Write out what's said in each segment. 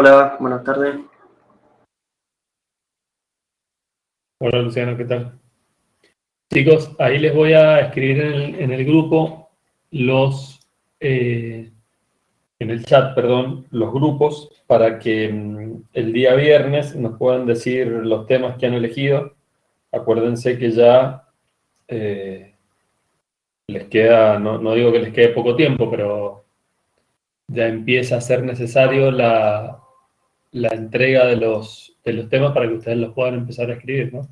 Hola, buenas tardes. Hola Luciano, ¿qué tal? Chicos, ahí les voy a escribir en el grupo en el chat, perdón, los grupos para que el día viernes nos puedan decir los temas que han elegido. Acuérdense que ya les queda, no digo que les quede poco tiempo, pero ya empieza a ser necesario la entrega de los temas para que ustedes los puedan empezar a escribir, ¿no?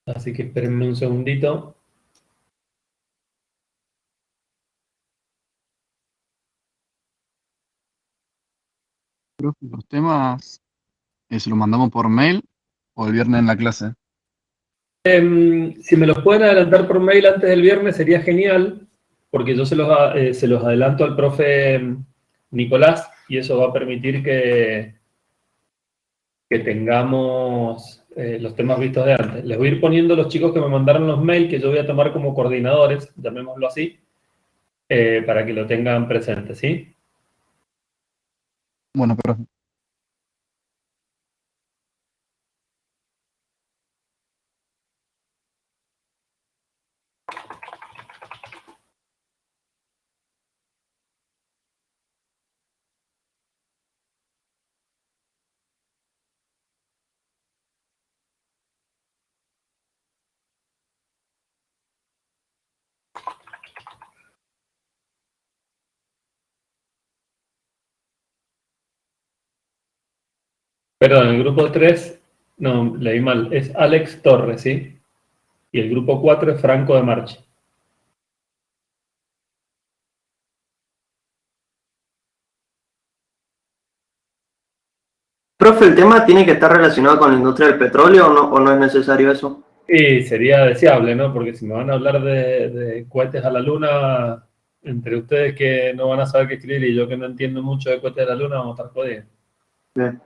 Así que espérenme un segundito. Profe, los temas se los mandamos por mail o el viernes en la clase. Si me los pueden adelantar por mail antes del viernes sería genial, porque yo se los adelanto al profe Nicolás y eso va a permitir que tengamos los temas vistos de antes. Les voy a ir poniendo los chicos que me mandaron los mails que yo voy a tomar como coordinadores, llamémoslo así, para que lo tengan presente, ¿sí? Bueno, profe. Perdón, el grupo 3, no, leí mal, es Alex Torres, ¿sí? Y el grupo 4 es Franco de Marchi. Profe, ¿el tema tiene que estar relacionado con la industria del petróleo o no es necesario eso? Y sería deseable, ¿no? Porque si me van a hablar de cohetes a la luna, entre ustedes que no van a saber qué escribir y yo que no entiendo mucho de cohetes a la luna, vamos a estar jodidos. Bien.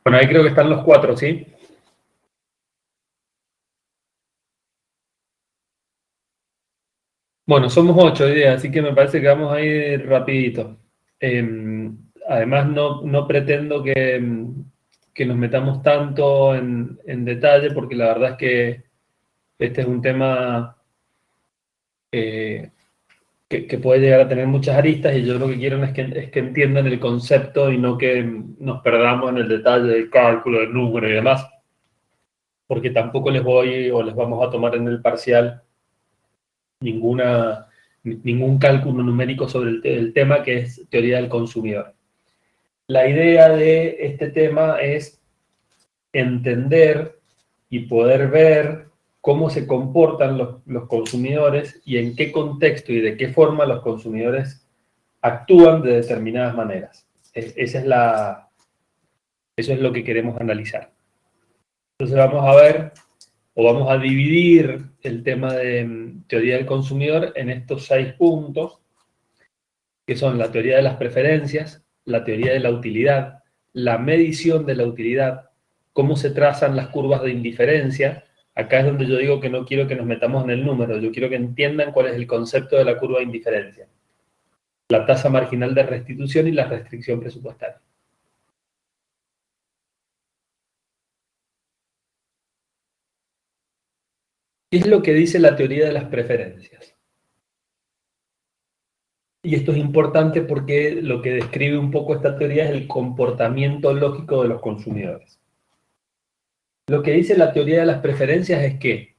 Bueno, ahí creo que están los 4, ¿sí? Bueno, somos 8 hoy día, así que me parece que vamos a ir rapidito. Además, no pretendo que nos metamos tanto en detalle, porque la verdad es que este es un tema que puede llegar a tener muchas aristas y yo lo que quiero es que entiendan el concepto y no que nos perdamos en el detalle del cálculo, del número y demás, porque tampoco les voy o les vamos a tomar en el parcial ningún cálculo numérico sobre el tema que es teoría del consumidor. La idea de este tema es entender y poder ver cómo se comportan los consumidores y en qué contexto y de qué forma los consumidores actúan de determinadas maneras. Eso es lo que queremos analizar. Entonces vamos a ver o vamos a dividir el tema de teoría del consumidor en estos 6 puntos, que son la teoría de las preferencias, la teoría de la utilidad, la medición de la utilidad, cómo se trazan las curvas de indiferencia. Acá es donde yo digo que no quiero que nos metamos en el número, yo quiero que entiendan cuál es el concepto de la curva de indiferencia. La tasa marginal de restitución y la restricción presupuestaria. ¿Qué es lo que dice la teoría de las preferencias? Y esto es importante porque lo que describe un poco esta teoría es el comportamiento lógico de los consumidores. Lo que dice la teoría de las preferencias es que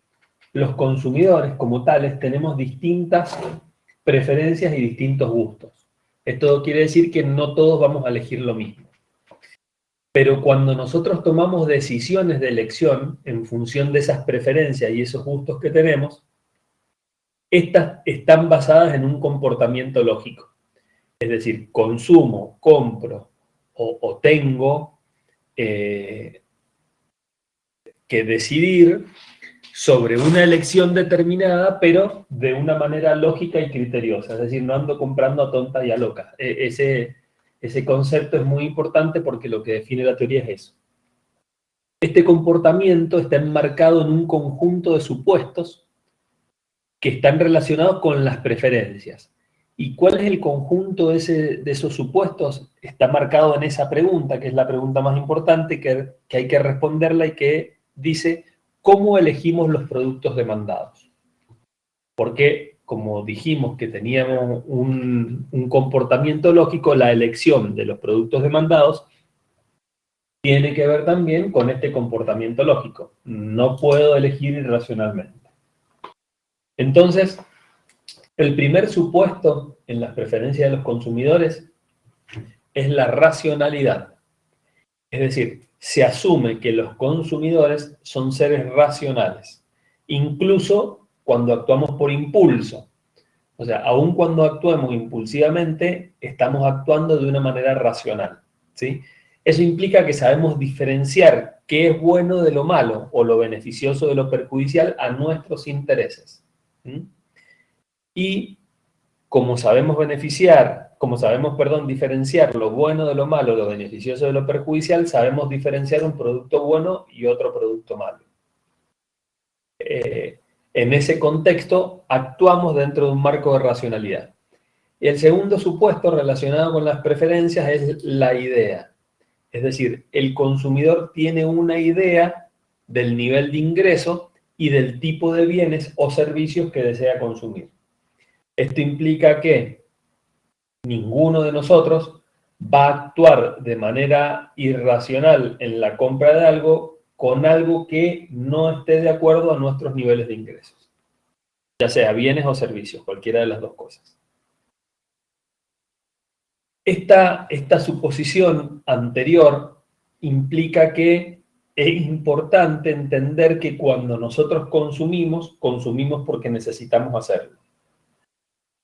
los consumidores como tales tenemos distintas preferencias y distintos gustos. Esto quiere decir que no todos vamos a elegir lo mismo. Pero cuando nosotros tomamos decisiones de elección en función de esas preferencias y esos gustos que tenemos, estas están basadas en un comportamiento lógico. Es decir, consumo, compro o tengo que decidir sobre una elección determinada, pero de una manera lógica y criteriosa. Es decir, no ando comprando a tonta y a loca. Ese Ese concepto es muy importante porque lo que define la teoría es eso. Este comportamiento está enmarcado en un conjunto de supuestos que están relacionados con las preferencias. ¿Y cuál es el conjunto de esos supuestos? Está marcado en esa pregunta, que es la pregunta más importante, que hay que responderla y que dice, ¿cómo elegimos los productos demandados? Porque, como dijimos que teníamos un comportamiento lógico, la elección de los productos demandados tiene que ver también con este comportamiento lógico. No puedo elegir irracionalmente. Entonces, el primer supuesto en las preferencias de los consumidores es la racionalidad. Es decir, se asume que los consumidores son seres racionales, incluso cuando actuamos por impulso. O sea, aun cuando actuemos impulsivamente, estamos actuando de una manera racional, ¿sí? Eso implica que sabemos diferenciar qué es bueno de lo malo o lo beneficioso de lo perjudicial a nuestros intereses. ¿Sí? Y como sabemos diferenciar lo bueno de lo malo, lo beneficioso de lo perjudicial, sabemos diferenciar un producto bueno y otro producto malo. En ese contexto, actuamos dentro de un marco de racionalidad. Y el segundo supuesto relacionado con las preferencias es la idea. Es decir, el consumidor tiene una idea del nivel de ingreso y del tipo de bienes o servicios que desea consumir. Esto implica que ninguno de nosotros va a actuar de manera irracional en la compra de algo con algo que no esté de acuerdo a nuestros niveles de ingresos, ya sea bienes o servicios, cualquiera de las dos cosas. Esta suposición anterior implica que es importante entender que cuando nosotros consumimos porque necesitamos hacerlo.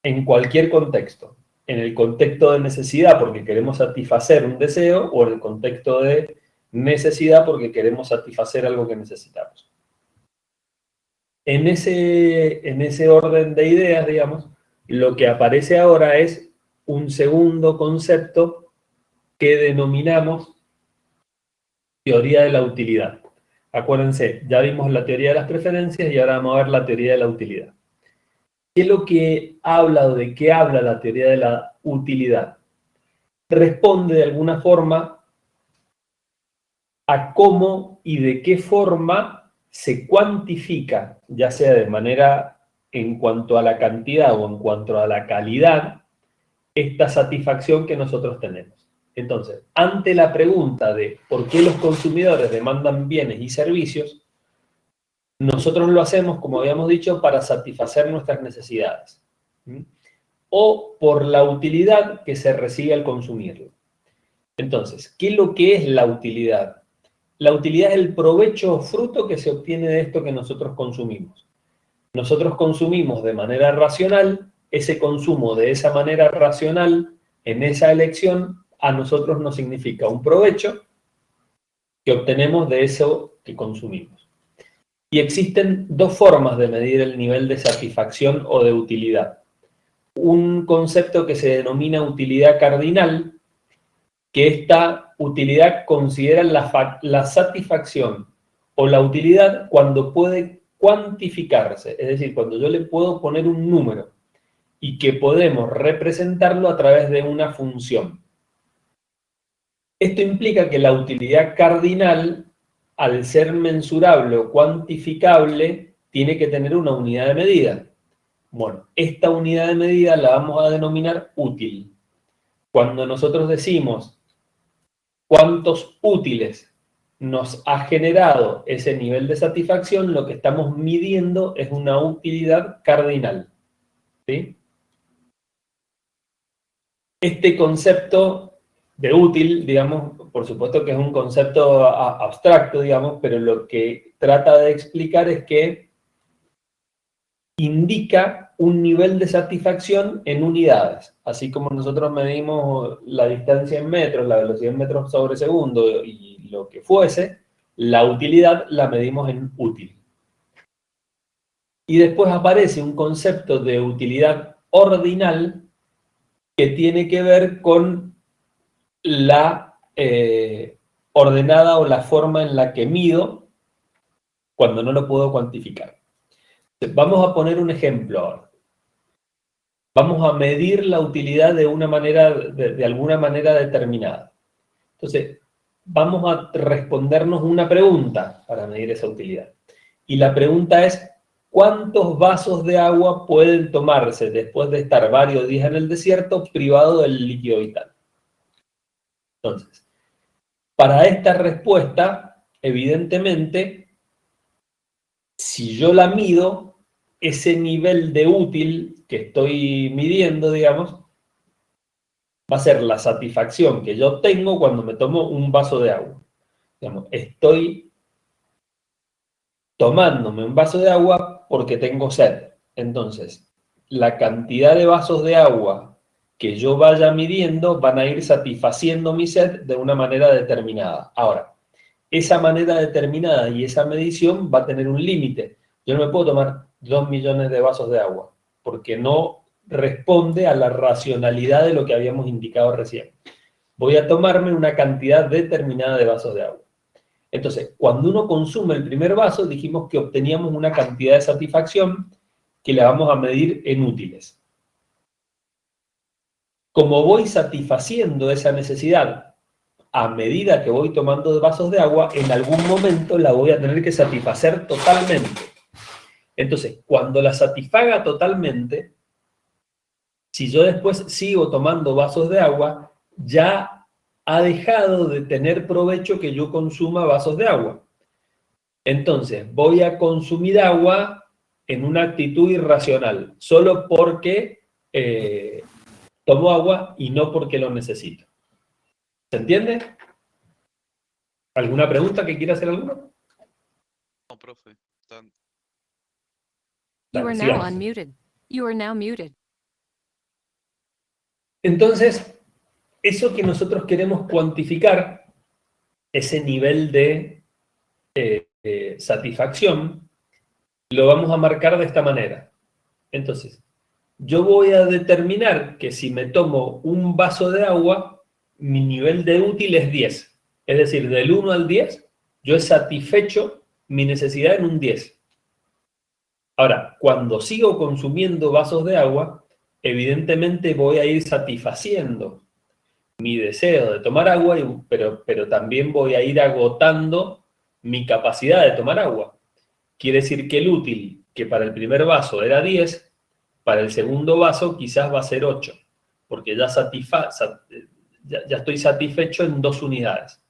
En cualquier contexto. En el contexto de necesidad porque queremos satisfacer un deseo o en el contexto de necesidad porque queremos satisfacer algo que necesitamos. En ese orden de ideas, digamos, lo que aparece ahora es un segundo concepto que denominamos teoría de la utilidad. Acuérdense, ya vimos la teoría de las preferencias y ahora vamos a ver la teoría de la utilidad. ¿Qué es lo que habla o de qué habla la teoría de la utilidad? Responde de alguna forma a cómo y de qué forma se cuantifica, ya sea de manera en cuanto a la cantidad o en cuanto a la calidad, esta satisfacción que nosotros tenemos. Entonces, ante la pregunta de por qué los consumidores demandan bienes y servicios, nosotros lo hacemos, como habíamos dicho, para satisfacer nuestras necesidades. ¿Sí? O por la utilidad que se recibe al consumirlo. Entonces, ¿qué es lo que es la utilidad? La utilidad es el provecho o fruto que se obtiene de esto que nosotros consumimos. Nosotros consumimos de manera racional, ese consumo de esa manera racional, en esa elección, a nosotros nos significa un provecho que obtenemos de eso que consumimos. Y existen dos formas de medir el nivel de satisfacción o de utilidad. Un concepto que se denomina utilidad cardinal, que esta utilidad considera la satisfacción o la utilidad cuando puede cuantificarse, es decir, cuando yo le puedo poner un número y que podemos representarlo a través de una función. Esto implica que la utilidad cardinal, al ser mensurable o cuantificable, tiene que tener una unidad de medida. Bueno, esta unidad de medida la vamos a denominar útil. Cuando nosotros decimos cuántos útiles nos ha generado ese nivel de satisfacción, lo que estamos midiendo es una utilidad cardinal. ¿Sí? Este concepto de útil, digamos, por supuesto que es un concepto abstracto, digamos, pero lo que trata de explicar es que indica un nivel de satisfacción en unidades. Así como nosotros medimos la distancia en metros, la velocidad en metros sobre segundo y lo que fuese, la utilidad la medimos en útil. Y después aparece un concepto de utilidad ordinal que tiene que ver con la ordenada o la forma en la que mido cuando no lo puedo cuantificar. Vamos a poner un ejemplo ahora. Vamos a medir la utilidad de una manera, de alguna manera determinada. Entonces, vamos a respondernos una pregunta para medir esa utilidad. Y la pregunta es, ¿cuántos vasos de agua pueden tomarse después de estar varios días en el desierto privado del líquido vital? Entonces, para esta respuesta, evidentemente, si yo la mido, ese nivel de útil que estoy midiendo, digamos, va a ser la satisfacción que yo tengo cuando me tomo un vaso de agua. Digamos, estoy tomándome un vaso de agua porque tengo sed. Entonces, la cantidad de vasos de agua que yo vaya midiendo van a ir satisfaciendo mi sed de una manera determinada. Ahora, esa manera determinada y esa medición va a tener un límite. Yo no me puedo tomar 2 millones de vasos de agua, porque no responde a la racionalidad de lo que habíamos indicado recién. Voy a tomarme una cantidad determinada de vasos de agua. Entonces, cuando uno consume el primer vaso, dijimos que obteníamos una cantidad de satisfacción que la vamos a medir en útiles. Como voy satisfaciendo esa necesidad a medida que voy tomando vasos de agua, en algún momento la voy a tener que satisfacer totalmente. Entonces, cuando la satisfaga totalmente, si yo después sigo tomando vasos de agua, ya ha dejado de tener provecho que yo consuma vasos de agua. Entonces, voy a consumir agua en una actitud irracional, solo porque tomo agua y no porque lo necesito. ¿Se entiende? ¿Alguna pregunta que quiera hacer alguno? No, profe. You are now Sigamos. unmuted. You are now muted. Entonces, eso que nosotros queremos cuantificar, ese nivel de satisfacción, lo vamos a marcar de esta manera. Entonces, yo voy a determinar que si me tomo un vaso de agua, mi nivel de útil es 10. Es decir, del 1 al 10, yo he satisfecho mi necesidad en un 10. Ahora, cuando sigo consumiendo vasos de agua, evidentemente voy a ir satisfaciendo mi deseo de tomar agua, pero también voy a ir agotando mi capacidad de tomar agua. Quiere decir que el útil, que para el primer vaso era 10, para el segundo vaso quizás va a ser 8, porque ya estoy satisfecho en 2 unidades.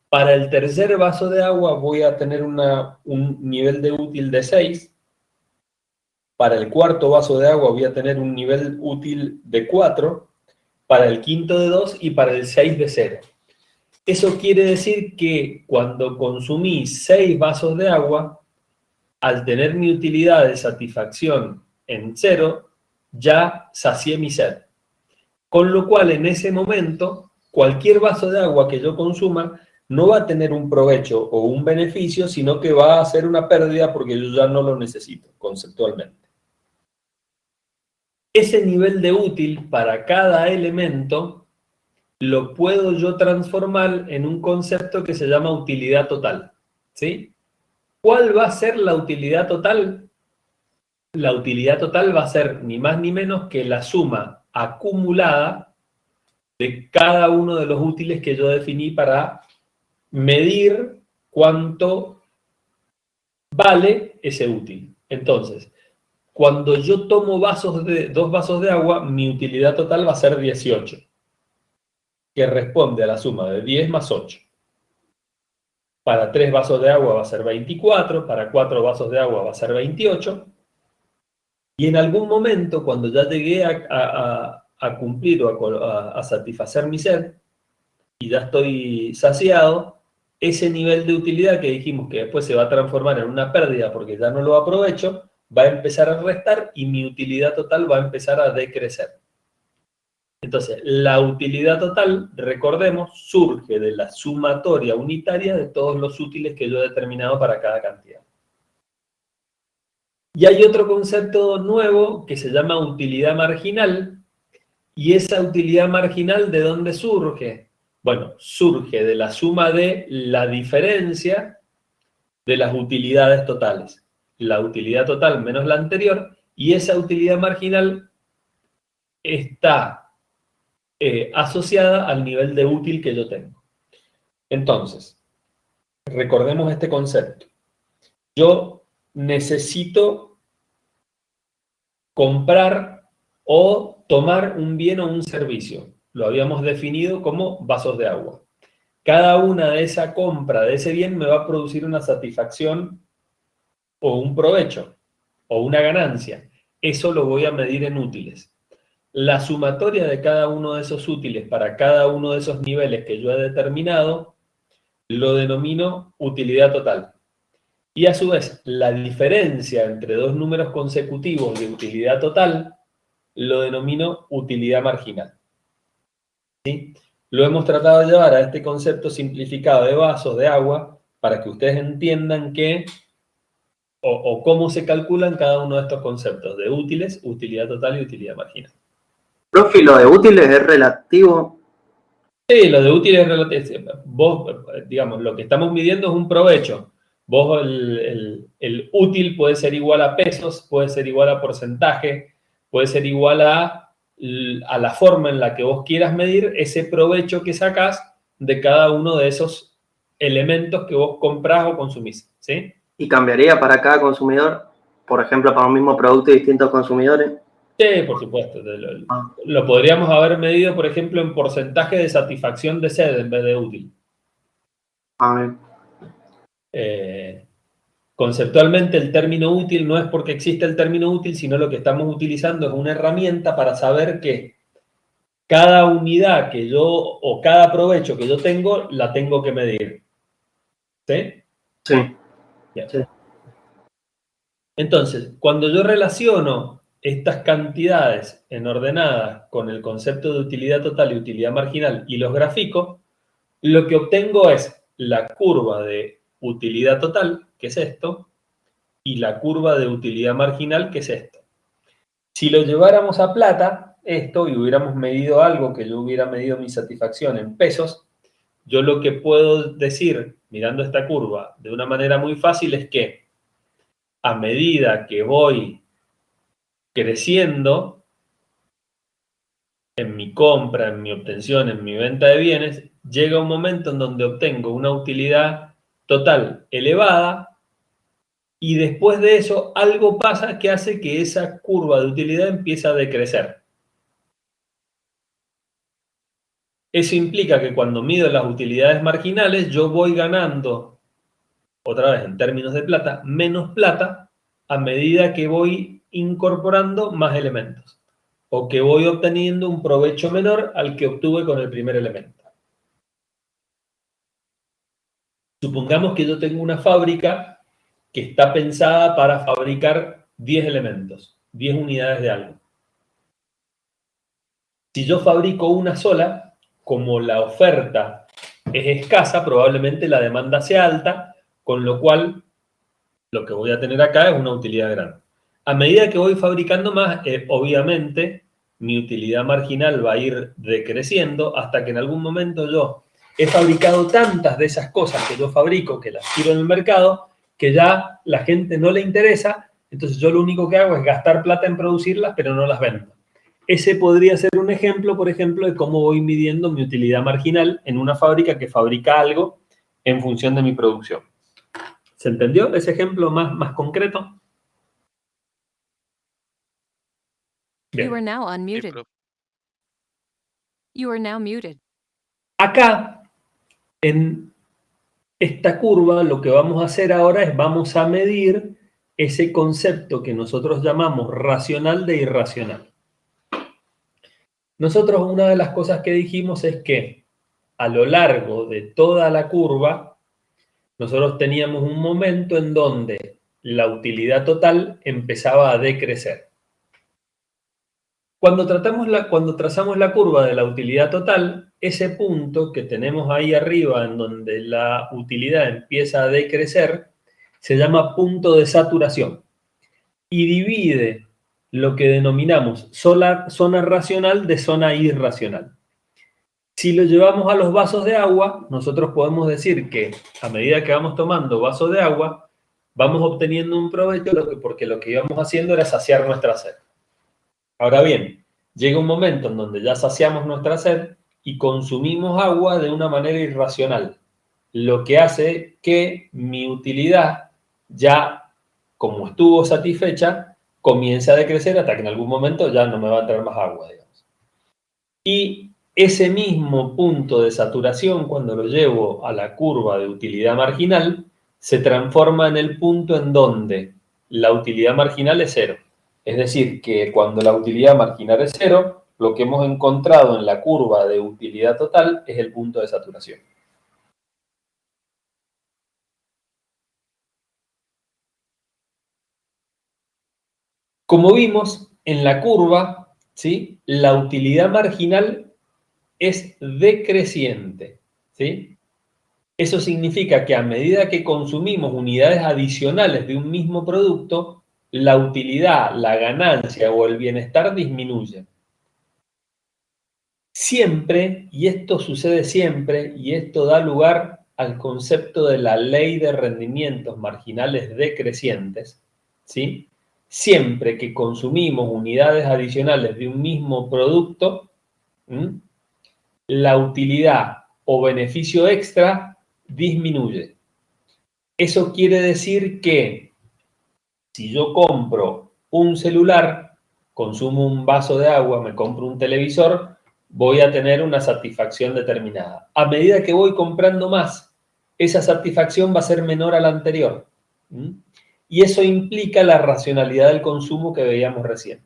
Para el tercer vaso de agua voy a tener un nivel de útil de 6. Para el cuarto vaso de agua voy a tener un nivel útil de 4, para el quinto de 2 y para el 6 de 0. Eso quiere decir que cuando consumí 6 vasos de agua, al tener mi utilidad de satisfacción en 0, ya sacié mi sed. Con lo cual, en ese momento, cualquier vaso de agua que yo consuma no va a tener un provecho o un beneficio, sino que va a ser una pérdida porque yo ya no lo necesito, conceptualmente. Ese nivel de útil para cada elemento lo puedo yo transformar en un concepto que se llama utilidad total, ¿sí? ¿Cuál va a ser la utilidad total? La utilidad total va a ser ni más ni menos que la suma acumulada de cada uno de los útiles que yo definí para medir cuánto vale ese útil. Entonces, cuando yo tomo 2 vasos de agua, mi utilidad total va a ser 18, que responde a la suma de 10 más 8. Para 3 vasos de agua va a ser 24, para 4 vasos de agua va a ser 28. Y en algún momento, cuando ya llegué a cumplir o a satisfacer mi sed, y ya estoy saciado, ese nivel de utilidad que dijimos que después se va a transformar en una pérdida porque ya no lo aprovecho, va a empezar a restar y mi utilidad total va a empezar a decrecer. Entonces, la utilidad total, recordemos, surge de la sumatoria unitaria de todos los útiles que yo he determinado para cada cantidad. Y hay otro concepto nuevo que se llama utilidad marginal, y esa utilidad marginal, ¿de dónde surge? Bueno, surge de la suma de la diferencia de las utilidades totales. La utilidad total menos la anterior, y esa utilidad marginal está asociada al nivel de útil que yo tengo. Entonces, recordemos este concepto. Yo necesito comprar o tomar un bien o un servicio. Lo habíamos definido como vasos de agua. Cada una de esa compra de ese bien me va a producir una satisfacción o un provecho o una ganancia. Eso lo voy a medir en útiles. La sumatoria de cada uno de esos útiles para cada uno de esos niveles que yo he determinado lo denomino utilidad total. Y a su vez, la diferencia entre dos números consecutivos de utilidad total lo denomino utilidad marginal. ¿Sí? Lo hemos tratado de llevar a este concepto simplificado de vasos de agua para que ustedes entiendan qué o cómo se calculan cada uno de estos conceptos de útiles, utilidad total y utilidad marginal. Profe, lo de útiles es relativo. Sí, lo de útiles es relativo. Vos, digamos, lo que estamos midiendo es un provecho. Vos, el útil puede ser igual a pesos, puede ser igual a porcentaje, puede ser igual a la forma en la que vos quieras medir ese provecho que sacás de cada uno de esos elementos que vos comprás o consumís, ¿sí? ¿Y cambiaría para cada consumidor? Por ejemplo, para un mismo producto y distintos consumidores. Sí, por supuesto. Lo podríamos haber medido, por ejemplo, en porcentaje de satisfacción de sed en vez de útil. Conceptualmente el término útil no es porque existe el término útil, sino lo que estamos utilizando es una herramienta para saber que cada unidad que yo, o cada provecho que yo tengo, la tengo que medir. ¿Sí? Sí. Bien. Sí. Entonces, cuando yo relaciono estas cantidades en ordenadas con el concepto de utilidad total y utilidad marginal y los grafico, lo que obtengo es la curva de utilidad total, que es esto, y la curva de utilidad marginal, que es esto. Si lo lleváramos a plata, esto, y hubiéramos medido algo que yo hubiera medido mi satisfacción en pesos, yo lo que puedo decir, mirando esta curva de una manera muy fácil, es que a medida que voy creciendo en mi compra, en mi obtención, en mi venta de bienes, llega un momento en donde obtengo una utilidad total elevada y después de eso algo pasa que hace que esa curva de utilidad empiece a decrecer. Eso implica que cuando mido las utilidades marginales, yo voy ganando, otra vez en términos de plata, menos plata a medida que voy incorporando más elementos, o que voy obteniendo un provecho menor al que obtuve con el primer elemento. Supongamos que yo tengo una fábrica que está pensada para fabricar 10 elementos, 10 unidades de algo. Si yo fabrico una sola, como la oferta es escasa, probablemente la demanda sea alta, con lo cual lo que voy a tener acá es una utilidad grande. A medida que voy fabricando más, obviamente, mi utilidad marginal va a ir decreciendo hasta que en algún momento yo he fabricado tantas de esas cosas que yo fabrico, que las tiro en el mercado, que ya la gente no le interesa, entonces yo lo único que hago es gastar plata en producirlas, pero no las vendo. Ese podría ser un ejemplo, por ejemplo, de cómo voy midiendo mi utilidad marginal en una fábrica que fabrica algo en función de mi producción. ¿Se entendió ese ejemplo más concreto? Bien. You are now Sí, unmuted. profe. You are now muted. Acá, en esta curva, lo que vamos a hacer ahora es vamos a medir ese concepto que nosotros llamamos racional de irracional. Nosotros una de las cosas que dijimos es que a lo largo de toda la curva, nosotros teníamos un momento en donde la utilidad total empezaba a decrecer. Cuando trazamos la curva de la utilidad total, ese punto que tenemos ahí arriba en donde la utilidad empieza a decrecer, se llama punto de saturación y divide lo que denominamos zona racional de zona irracional. Si lo llevamos a los vasos de agua, nosotros podemos decir que a medida que vamos tomando vasos de agua, vamos obteniendo un provecho porque lo que íbamos haciendo era saciar nuestra sed. Ahora bien, llega un momento en donde ya saciamos nuestra sed y consumimos agua de una manera irracional, lo que hace que mi utilidad ya, como estuvo satisfecha, comience a decrecer hasta que en algún momento ya no me va a entrar más agua, digamos. Y ese mismo punto de saturación, cuando lo llevo a la curva de utilidad marginal, se transforma en el punto en donde la utilidad marginal es cero. Es decir, que cuando la utilidad marginal es cero, lo que hemos encontrado en la curva de utilidad total es el punto de saturación. Como vimos en la curva, ¿sí?, la utilidad marginal es decreciente, ¿sí? Eso significa que a medida que consumimos unidades adicionales de un mismo producto, la utilidad, la ganancia o el bienestar disminuye. Siempre, y esto sucede siempre, y esto da lugar al concepto de la ley de rendimientos marginales decrecientes, ¿sí? Siempre que consumimos unidades adicionales de un mismo producto, la utilidad o beneficio extra disminuye. Eso quiere decir que si yo compro un celular, consumo un vaso de agua, me compro un televisor, voy a tener una satisfacción determinada. A medida que voy comprando más, esa satisfacción va a ser menor a la anterior. Y eso implica la racionalidad del consumo que veíamos recién.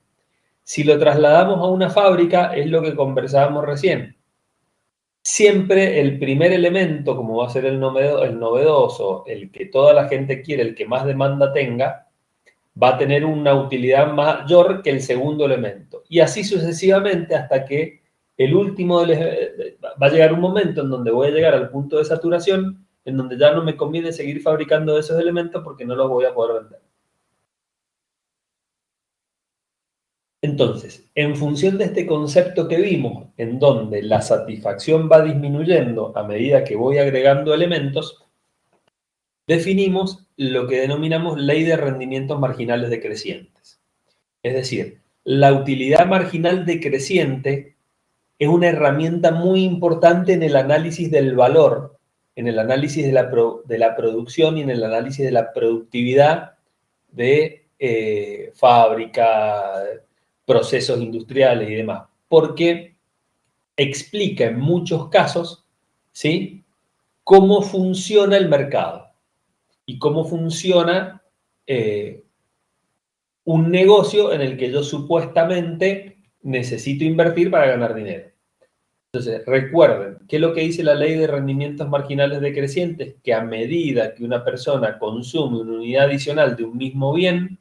Si lo trasladamos a una fábrica, es lo que conversábamos recién. Siempre el primer elemento, como va a ser el novedoso, el que toda la gente quiere, el que más demanda tenga, va a tener una utilidad mayor que el segundo elemento. Y así sucesivamente hasta que el último va a llegar un momento en donde voy a llegar al punto de saturación, en donde ya no me conviene seguir fabricando esos elementos porque no los voy a poder vender. Entonces, en función de este concepto que vimos, en donde la satisfacción va disminuyendo a medida que voy agregando elementos, definimos lo que denominamos ley de rendimientos marginales decrecientes. Es decir, la utilidad marginal decreciente es una herramienta muy importante en el análisis del valor, en el análisis de la producción y en el análisis de la productividad de fábrica, procesos industriales y demás, porque explica en muchos casos, ¿sí?, cómo funciona el mercado y cómo funciona un negocio en el que yo supuestamente necesito invertir para ganar dinero. Entonces, recuerden, ¿qué es lo que dice la ley de rendimientos marginales decrecientes? Que a medida que una persona consume una unidad adicional de un mismo bien,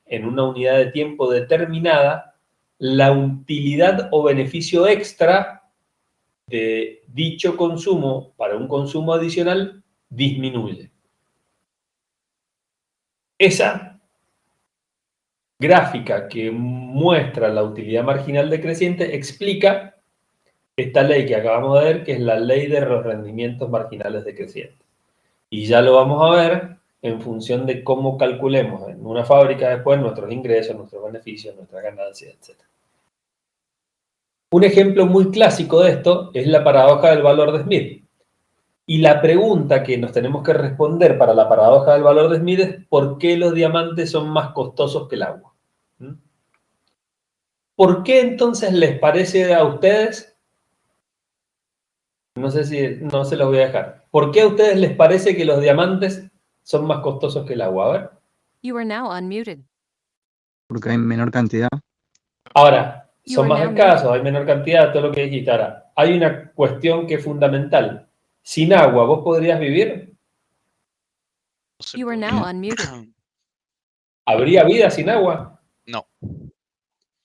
en una unidad de tiempo determinada, la utilidad o beneficio extra de dicho consumo para un consumo adicional disminuye. Esa gráfica que muestra la utilidad marginal decreciente explica esta ley que acabamos de ver, que es la ley de los rendimientos marginales decrecientes. Y ya lo vamos a ver en función de cómo calculemos en una fábrica después nuestros ingresos, nuestros beneficios, nuestras ganancias, etc. Un ejemplo muy clásico de esto es la paradoja del valor de Smith. Y la pregunta que nos tenemos que responder para la paradoja del valor de Smith es ¿por qué los diamantes son más costosos que el agua? ¿Por qué entonces les parece a ustedes? No sé si no se los voy a dejar. ¿Por qué a ustedes les parece que los diamantes son más costosos que el agua? A ver. You are now unmuted. Porque hay menor cantidad. Ahora, You son are más now escasos, muted. hay menor cantidad, todo lo que dijiste. Ahora, hay una cuestión que es fundamental. Sin agua, ¿vos podrías vivir? No se You are puede. now unmuted. ¿Habría vida sin agua? No,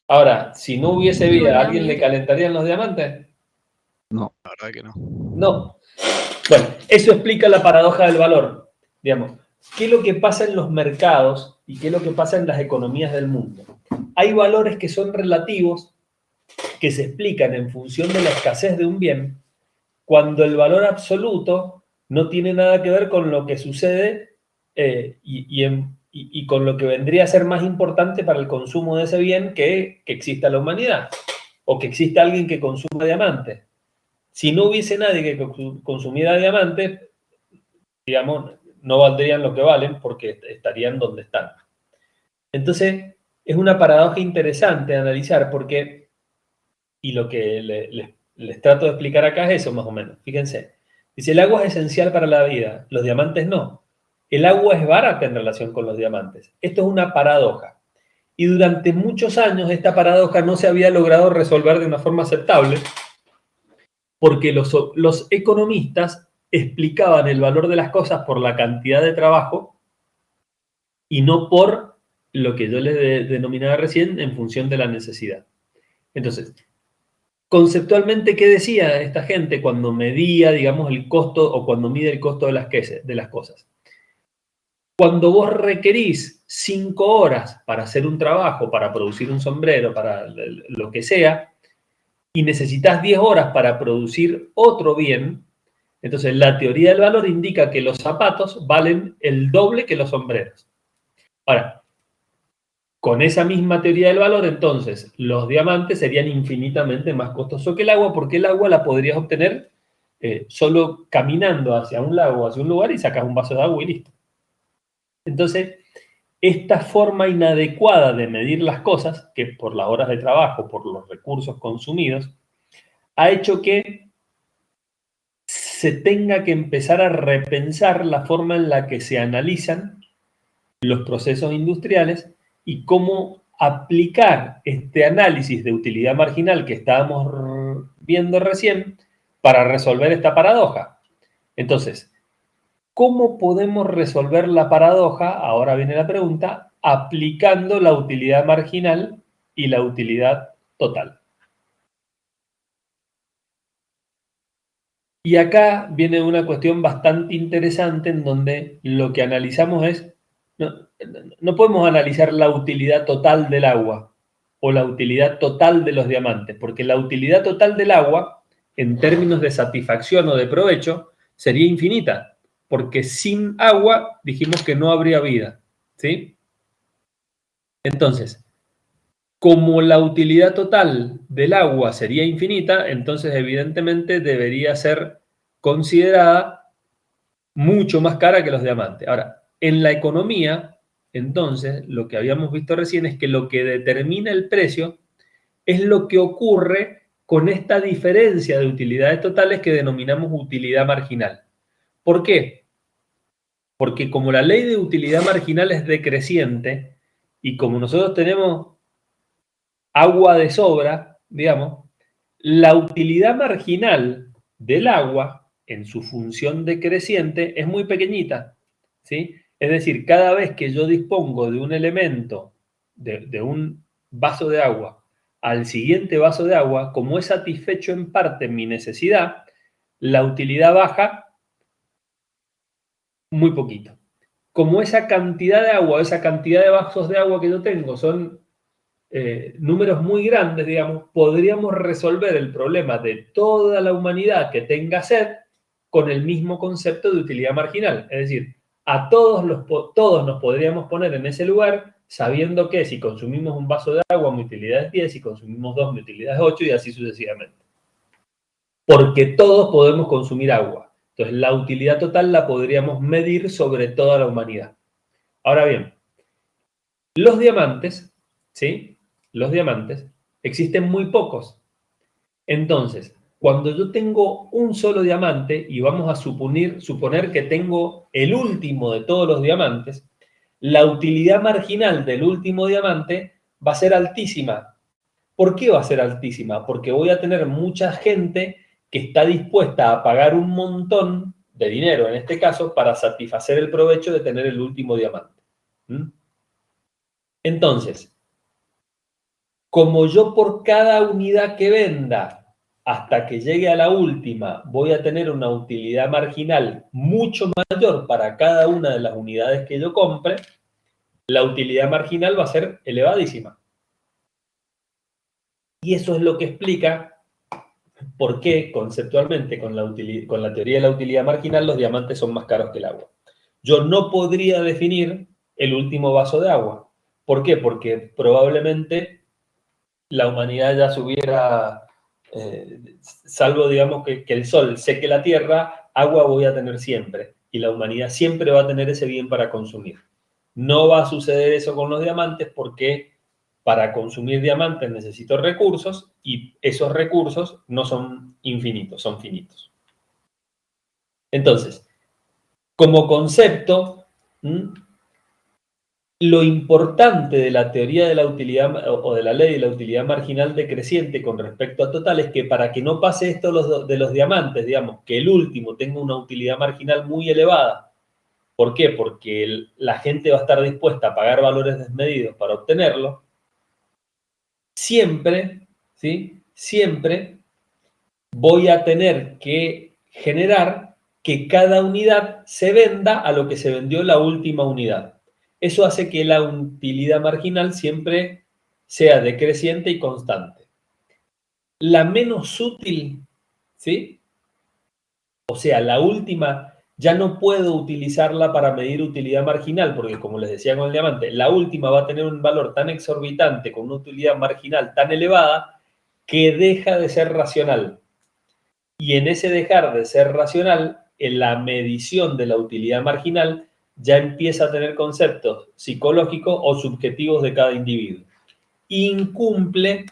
Ahora, si no hubiese You are vida, ¿a now alguien le muted. calentarían los diamantes? No. la verdad que no. No. Bueno, eso explica la paradoja del valor. Digamos, ¿qué es lo que pasa en los mercados y qué es lo que pasa en las economías del mundo? Hay valores que son relativos que se explican en función de la escasez de un bien, cuando el valor absoluto no tiene nada que ver con lo que sucede y con lo que vendría a ser más importante para el consumo de ese bien que exista la humanidad o que exista alguien que consuma diamantes. Si no hubiese nadie que consumiera diamantes, digamos, no valdrían lo que valen porque estarían donde están. Entonces, es una paradoja interesante de analizar porque, y lo que les trato de explicar acá es eso más o menos. Fíjense, dice, el agua es esencial para la vida, los diamantes no. El agua es barata en relación con los diamantes. Esto es una paradoja. Y durante muchos años esta paradoja no se había logrado resolver de una forma aceptable porque los economistas explicaban el valor de las cosas por la cantidad de trabajo y no por lo que yo les denominaba recién en función de la necesidad. Entonces, conceptualmente, ¿qué decía esta gente cuando medía, digamos, el costo o cuando mide el costo de las cosas? Cuando vos requerís 5 horas para hacer un trabajo, para producir un sombrero, para lo que sea, y necesitas 10 horas para producir otro bien, entonces la teoría del valor indica que los zapatos valen el doble que los sombreros. Ahora, con esa misma teoría del valor, entonces, los diamantes serían infinitamente más costosos que el agua, porque el agua la podrías obtener solo caminando hacia un lago o hacia un lugar y sacas un vaso de agua y listo. Entonces, esta forma inadecuada de medir las cosas, que por las horas de trabajo, por los recursos consumidos, ha hecho que se tenga que empezar a repensar la forma en la que se analizan los procesos industriales y cómo aplicar este análisis de utilidad marginal que estábamos viendo recién para resolver esta paradoja. Entonces, ¿cómo podemos resolver la paradoja? Ahora viene la pregunta, aplicando la utilidad marginal y la utilidad total. Y acá viene una cuestión bastante interesante en donde lo que analizamos es, no podemos analizar la utilidad total del agua o la utilidad total de los diamantes, porque la utilidad total del agua, en términos de satisfacción o de provecho, sería infinita, porque sin agua dijimos que no habría vida, ¿sí? Entonces, como la utilidad total del agua sería infinita, entonces evidentemente debería ser considerada mucho más cara que los diamantes. Ahora, en la economía, entonces, lo que habíamos visto recién es que lo que determina el precio es lo que ocurre con esta diferencia de utilidades totales que denominamos utilidad marginal. ¿Por qué? Porque como la ley de utilidad marginal es decreciente y como nosotros tenemos agua de sobra, digamos, la utilidad marginal del agua en su función decreciente es muy pequeñita, ¿sí? Es decir, cada vez que yo dispongo de un elemento, de un vaso de agua, al siguiente vaso de agua, como he satisfecho en parte mi necesidad, la utilidad baja muy poquito. Como esa cantidad de agua, esa cantidad de vasos de agua que yo tengo son números muy grandes, digamos, podríamos resolver el problema de toda la humanidad que tenga sed con el mismo concepto de utilidad marginal. Es decir, a todos nos podríamos poner en ese lugar sabiendo que si consumimos un vaso de agua mi utilidad es 10, si consumimos 2 mi utilidad es 8 y así sucesivamente. Porque todos podemos consumir agua. Entonces la utilidad total la podríamos medir sobre toda la humanidad. Ahora bien, los diamantes, ¿sí? Los diamantes, existen muy pocos. Entonces, cuando yo tengo un solo diamante y vamos a suponer que tengo el último de todos los diamantes, la utilidad marginal del último diamante va a ser altísima. ¿Por qué va a ser altísima? Porque voy a tener mucha gente que está dispuesta a pagar un montón de dinero, en este caso, para satisfacer el provecho de tener el último diamante. Entonces, como yo por cada unidad que venda hasta que llegue a la última voy a tener una utilidad marginal mucho mayor para cada una de las unidades que yo compre, la utilidad marginal va a ser elevadísima. Y eso es lo que explica por qué conceptualmente con la teoría de la utilidad marginal los diamantes son más caros que el agua. Yo no podría definir el último vaso de agua. ¿Por qué? Porque probablemente la humanidad ya se hubiera, salvo digamos que el sol seque la tierra, agua voy a tener siempre. Y la humanidad siempre va a tener ese bien para consumir. No va a suceder eso con los diamantes porque para consumir diamantes necesito recursos y esos recursos no son infinitos, son finitos. Entonces, como concepto, lo importante de la teoría de la utilidad o de la ley de la utilidad marginal decreciente con respecto a total es que para que no pase esto de los diamantes, digamos, que el último tenga una utilidad marginal muy elevada. ¿Por qué? Porque la gente va a estar dispuesta a pagar valores desmedidos para obtenerlo. Siempre, ¿sí? Siempre voy a tener que generar que cada unidad se venda a lo que se vendió la última unidad. Eso hace que la utilidad marginal siempre sea decreciente y constante. La menos útil, ¿sí? O sea, la última, ya no puedo utilizarla para medir utilidad marginal, porque como les decía con el diamante, la última va a tener un valor tan exorbitante, con una utilidad marginal tan elevada, que deja de ser racional. Y en ese dejar de ser racional, en la medición de la utilidad marginal, ya empieza a tener conceptos psicológicos o subjetivos de cada individuo. Incumple,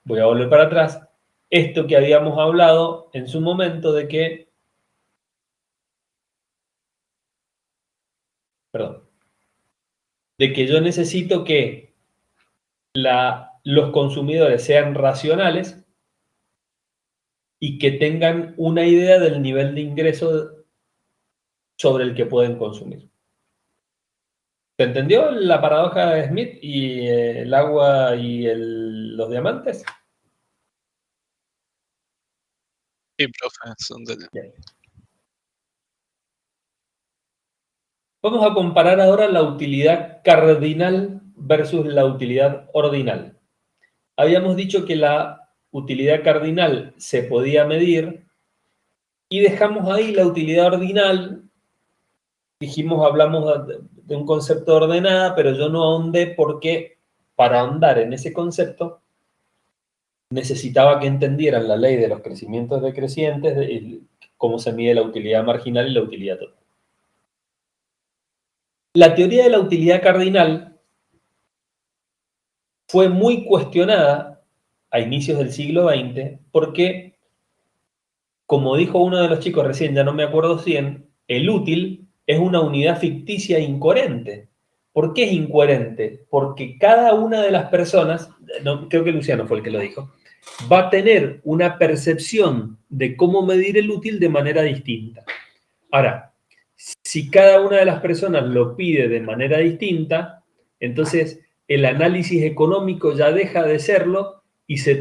voy a volver para atrás, esto que habíamos hablado en su momento de que, de que yo necesito que los consumidores sean racionales y que tengan una idea del nivel de ingreso sobre el que pueden consumir. ¿Se entendió la paradoja de Smith y el agua y los diamantes? Sí, profe, son de... Bien. Vamos a comparar ahora la utilidad cardinal versus la utilidad ordinal. Habíamos dicho que la utilidad cardinal se podía medir y dejamos ahí la utilidad ordinal. Dijimos, hablamos de un concepto de ordenada, pero yo no ahondé porque para ahondar en ese concepto necesitaba que entendieran la ley de los crecimientos decrecientes, cómo se mide la utilidad marginal y la utilidad total. La teoría de la utilidad cardinal fue muy cuestionada a inicios del siglo XX porque, como dijo uno de los chicos recién, ya no me acuerdo quién, el útil es una unidad ficticia incoherente. ¿Por qué es incoherente? Porque cada una de las personas, no, creo que Luciano fue el que lo dijo, va a tener una percepción de cómo medir el útil de manera distinta. Ahora, si cada una de las personas lo pide de manera distinta, entonces el análisis económico ya deja de serlo y se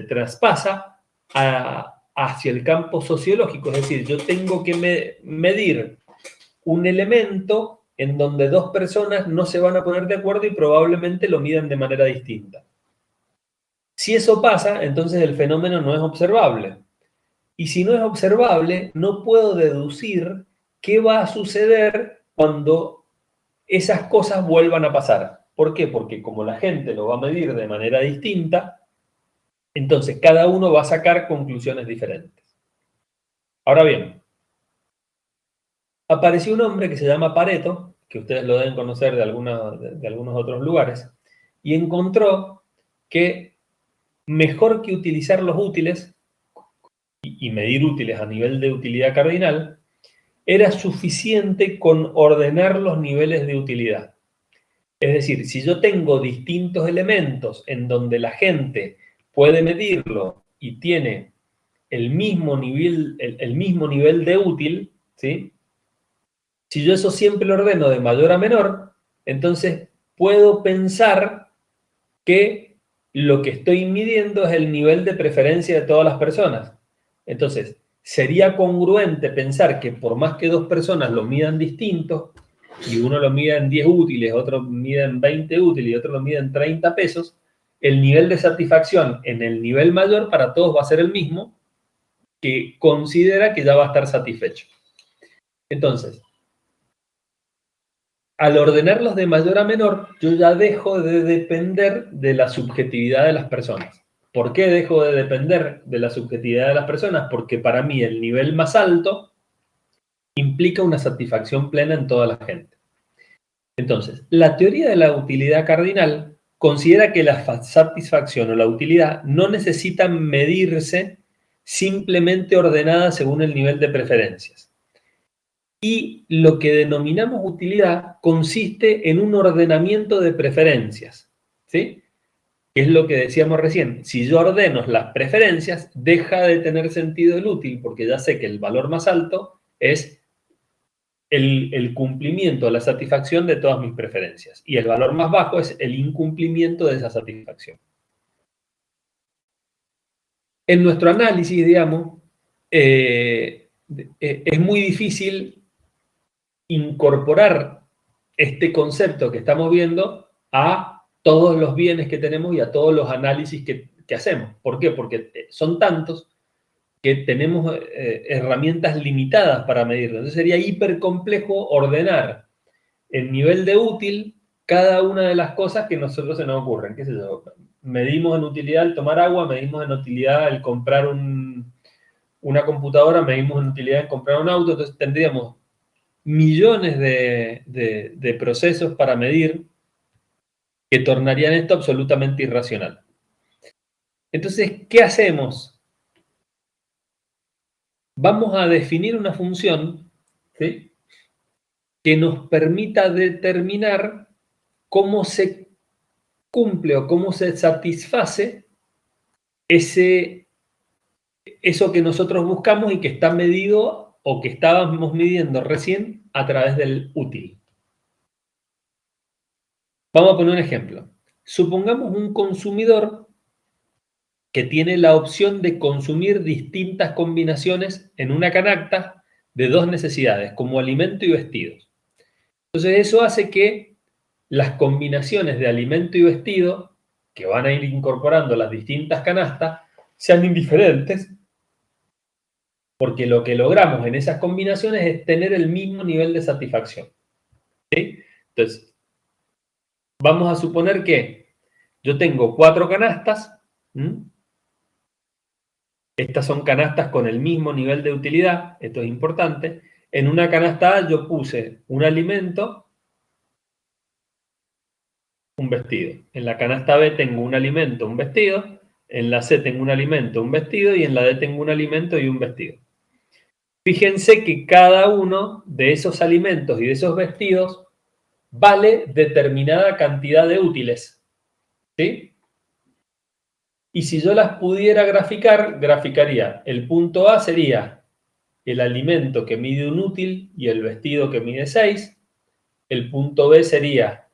traspasa hacia el campo sociológico. Es decir, yo tengo que medir un elemento en donde dos personas no se van a poner de acuerdo y probablemente lo midan de manera distinta. Si eso pasa, entonces el fenómeno no es observable. Y si no es observable, no puedo deducir qué va a suceder cuando esas cosas vuelvan a pasar. ¿Por qué? Porque como la gente lo va a medir de manera distinta, entonces cada uno va a sacar conclusiones diferentes. Ahora bien, apareció un hombre que se llama Pareto, que ustedes lo deben conocer de algunos otros lugares, y encontró que mejor que utilizar los útiles y medir útiles a nivel de utilidad cardinal, era suficiente con ordenar los niveles de utilidad. Es decir, si yo tengo distintos elementos en donde la gente puede medirlo y tiene el mismo nivel de útil, ¿sí? Si yo eso siempre lo ordeno de mayor a menor, entonces puedo pensar que lo que estoy midiendo es el nivel de preferencia de todas las personas. Entonces, sería congruente pensar que por más que dos personas lo midan distinto, y uno lo mida en 10 útiles, otro lo mida en 20 útiles y otro lo mida en 30 pesos, el nivel de satisfacción en el nivel mayor para todos va a ser el mismo, que considera que ya va a estar satisfecho. Entonces, al ordenarlos de mayor a menor, yo ya dejo de depender de la subjetividad de las personas. ¿Por qué dejo de depender de la subjetividad de las personas? Porque para mí el nivel más alto implica una satisfacción plena en toda la gente. Entonces, la teoría de la utilidad cardinal considera que la satisfacción o la utilidad no necesitan medirse simplemente ordenadas según el nivel de preferencias. Y lo que denominamos utilidad consiste en un ordenamiento de preferencias, ¿sí? Que es lo que decíamos recién. Si yo ordeno las preferencias, deja de tener sentido el útil, porque ya sé que el valor más alto es el cumplimiento, la satisfacción de todas mis preferencias. Y el valor más bajo es el incumplimiento de esa satisfacción. En nuestro análisis, digamos, es muy difícil incorporar este concepto que estamos viendo a todos los bienes que tenemos y a todos los análisis que hacemos. ¿Por qué? Porque son tantos que tenemos herramientas limitadas para medirlo. Entonces sería hipercomplejo ordenar en nivel de útil cada una de las cosas que a nosotros se nos ocurren. ¿Qué sé yo? Medimos en utilidad el tomar agua, medimos en utilidad el comprar una computadora, medimos en utilidad el comprar un auto. Entonces tendríamos millones de procesos para medir que tornarían esto absolutamente irracional. Entonces, ¿qué hacemos? Vamos a definir una función, ¿sí?, que nos permita determinar cómo se cumple o cómo se satisface eso que nosotros buscamos y que está medido o que estábamos midiendo recién a través del útil. Vamos a poner un ejemplo. Supongamos un consumidor que tiene la opción de consumir distintas combinaciones en una canasta de dos necesidades, como alimento y vestidos. Entonces eso hace que las combinaciones de alimento y vestido, que van a ir incorporando las distintas canastas, sean indiferentes, porque lo que logramos en esas combinaciones es tener el mismo nivel de satisfacción, ¿sí? Entonces, vamos a suponer que yo tengo 4 canastas. Estas son canastas con el mismo nivel de utilidad. Esto es importante. En una canasta A yo puse un alimento, un vestido. En la canasta B tengo un alimento, un vestido. En la C tengo un alimento, un vestido. Y en la D tengo un alimento y un vestido. Fíjense que cada uno de esos alimentos y de esos vestidos vale determinada cantidad de útiles, ¿sí? Y si yo las pudiera graficar, graficaría. El punto A sería el alimento que mide un útil y el vestido que mide 6. El punto B sería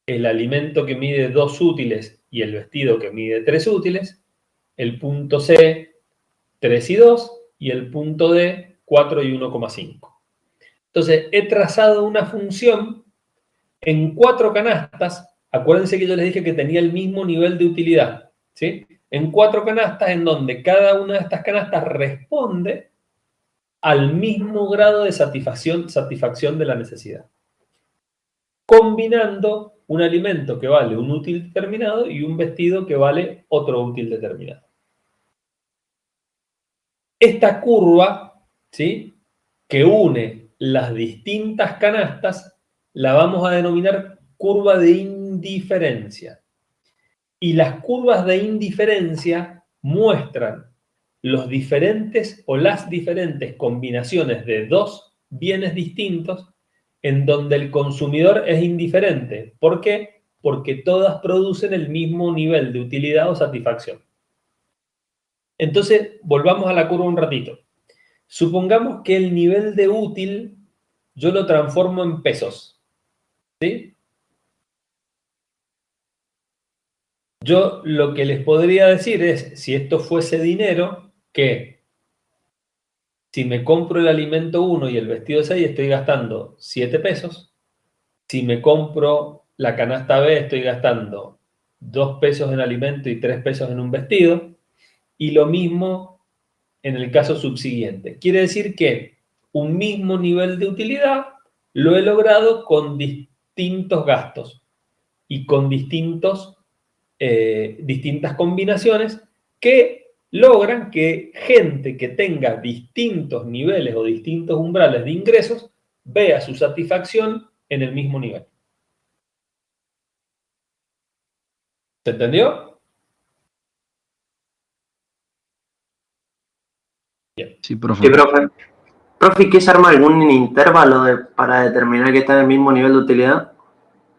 el alimento que mide 2 útiles y el vestido que mide 3 útiles. El punto C, 3 y 2. Y el punto D, 4 y 1,5. Entonces, he trazado una función en 4 canastas. Acuérdense que yo les dije que tenía el mismo nivel de utilidad, ¿sí? En 4 canastas en donde cada una de estas canastas responde al mismo grado de satisfacción de la necesidad, combinando un alimento que vale un útil determinado y un vestido que vale otro útil determinado. Esta curva, ¿sí?, que une las distintas canastas, la vamos a denominar curva de indiferencia. Y las curvas de indiferencia muestran los diferentes o las diferentes combinaciones de dos bienes distintos en donde el consumidor es indiferente. ¿Por qué? Porque todas producen el mismo nivel de utilidad o satisfacción. Entonces, volvamos a la curva un ratito. Supongamos que el nivel de útil yo lo transformo en pesos, ¿sí? Yo lo que les podría decir es, si esto fuese dinero, que si me compro el alimento 1 y el vestido 6, estoy gastando 7 pesos. Si me compro la canasta B, estoy gastando 2 pesos en alimento y 3 pesos en un vestido, y lo mismo en el caso subsiguiente. Quiere decir que un mismo nivel de utilidad lo he logrado con distintos gastos y con distintas combinaciones que logran que gente que tenga distintos niveles o distintos umbrales de ingresos vea su satisfacción en el mismo nivel. ¿Se entendió? Bien. Sí, profe. Sí, profe. Profe, ¿qué se arma algún intervalo para determinar que está en el mismo nivel de utilidad?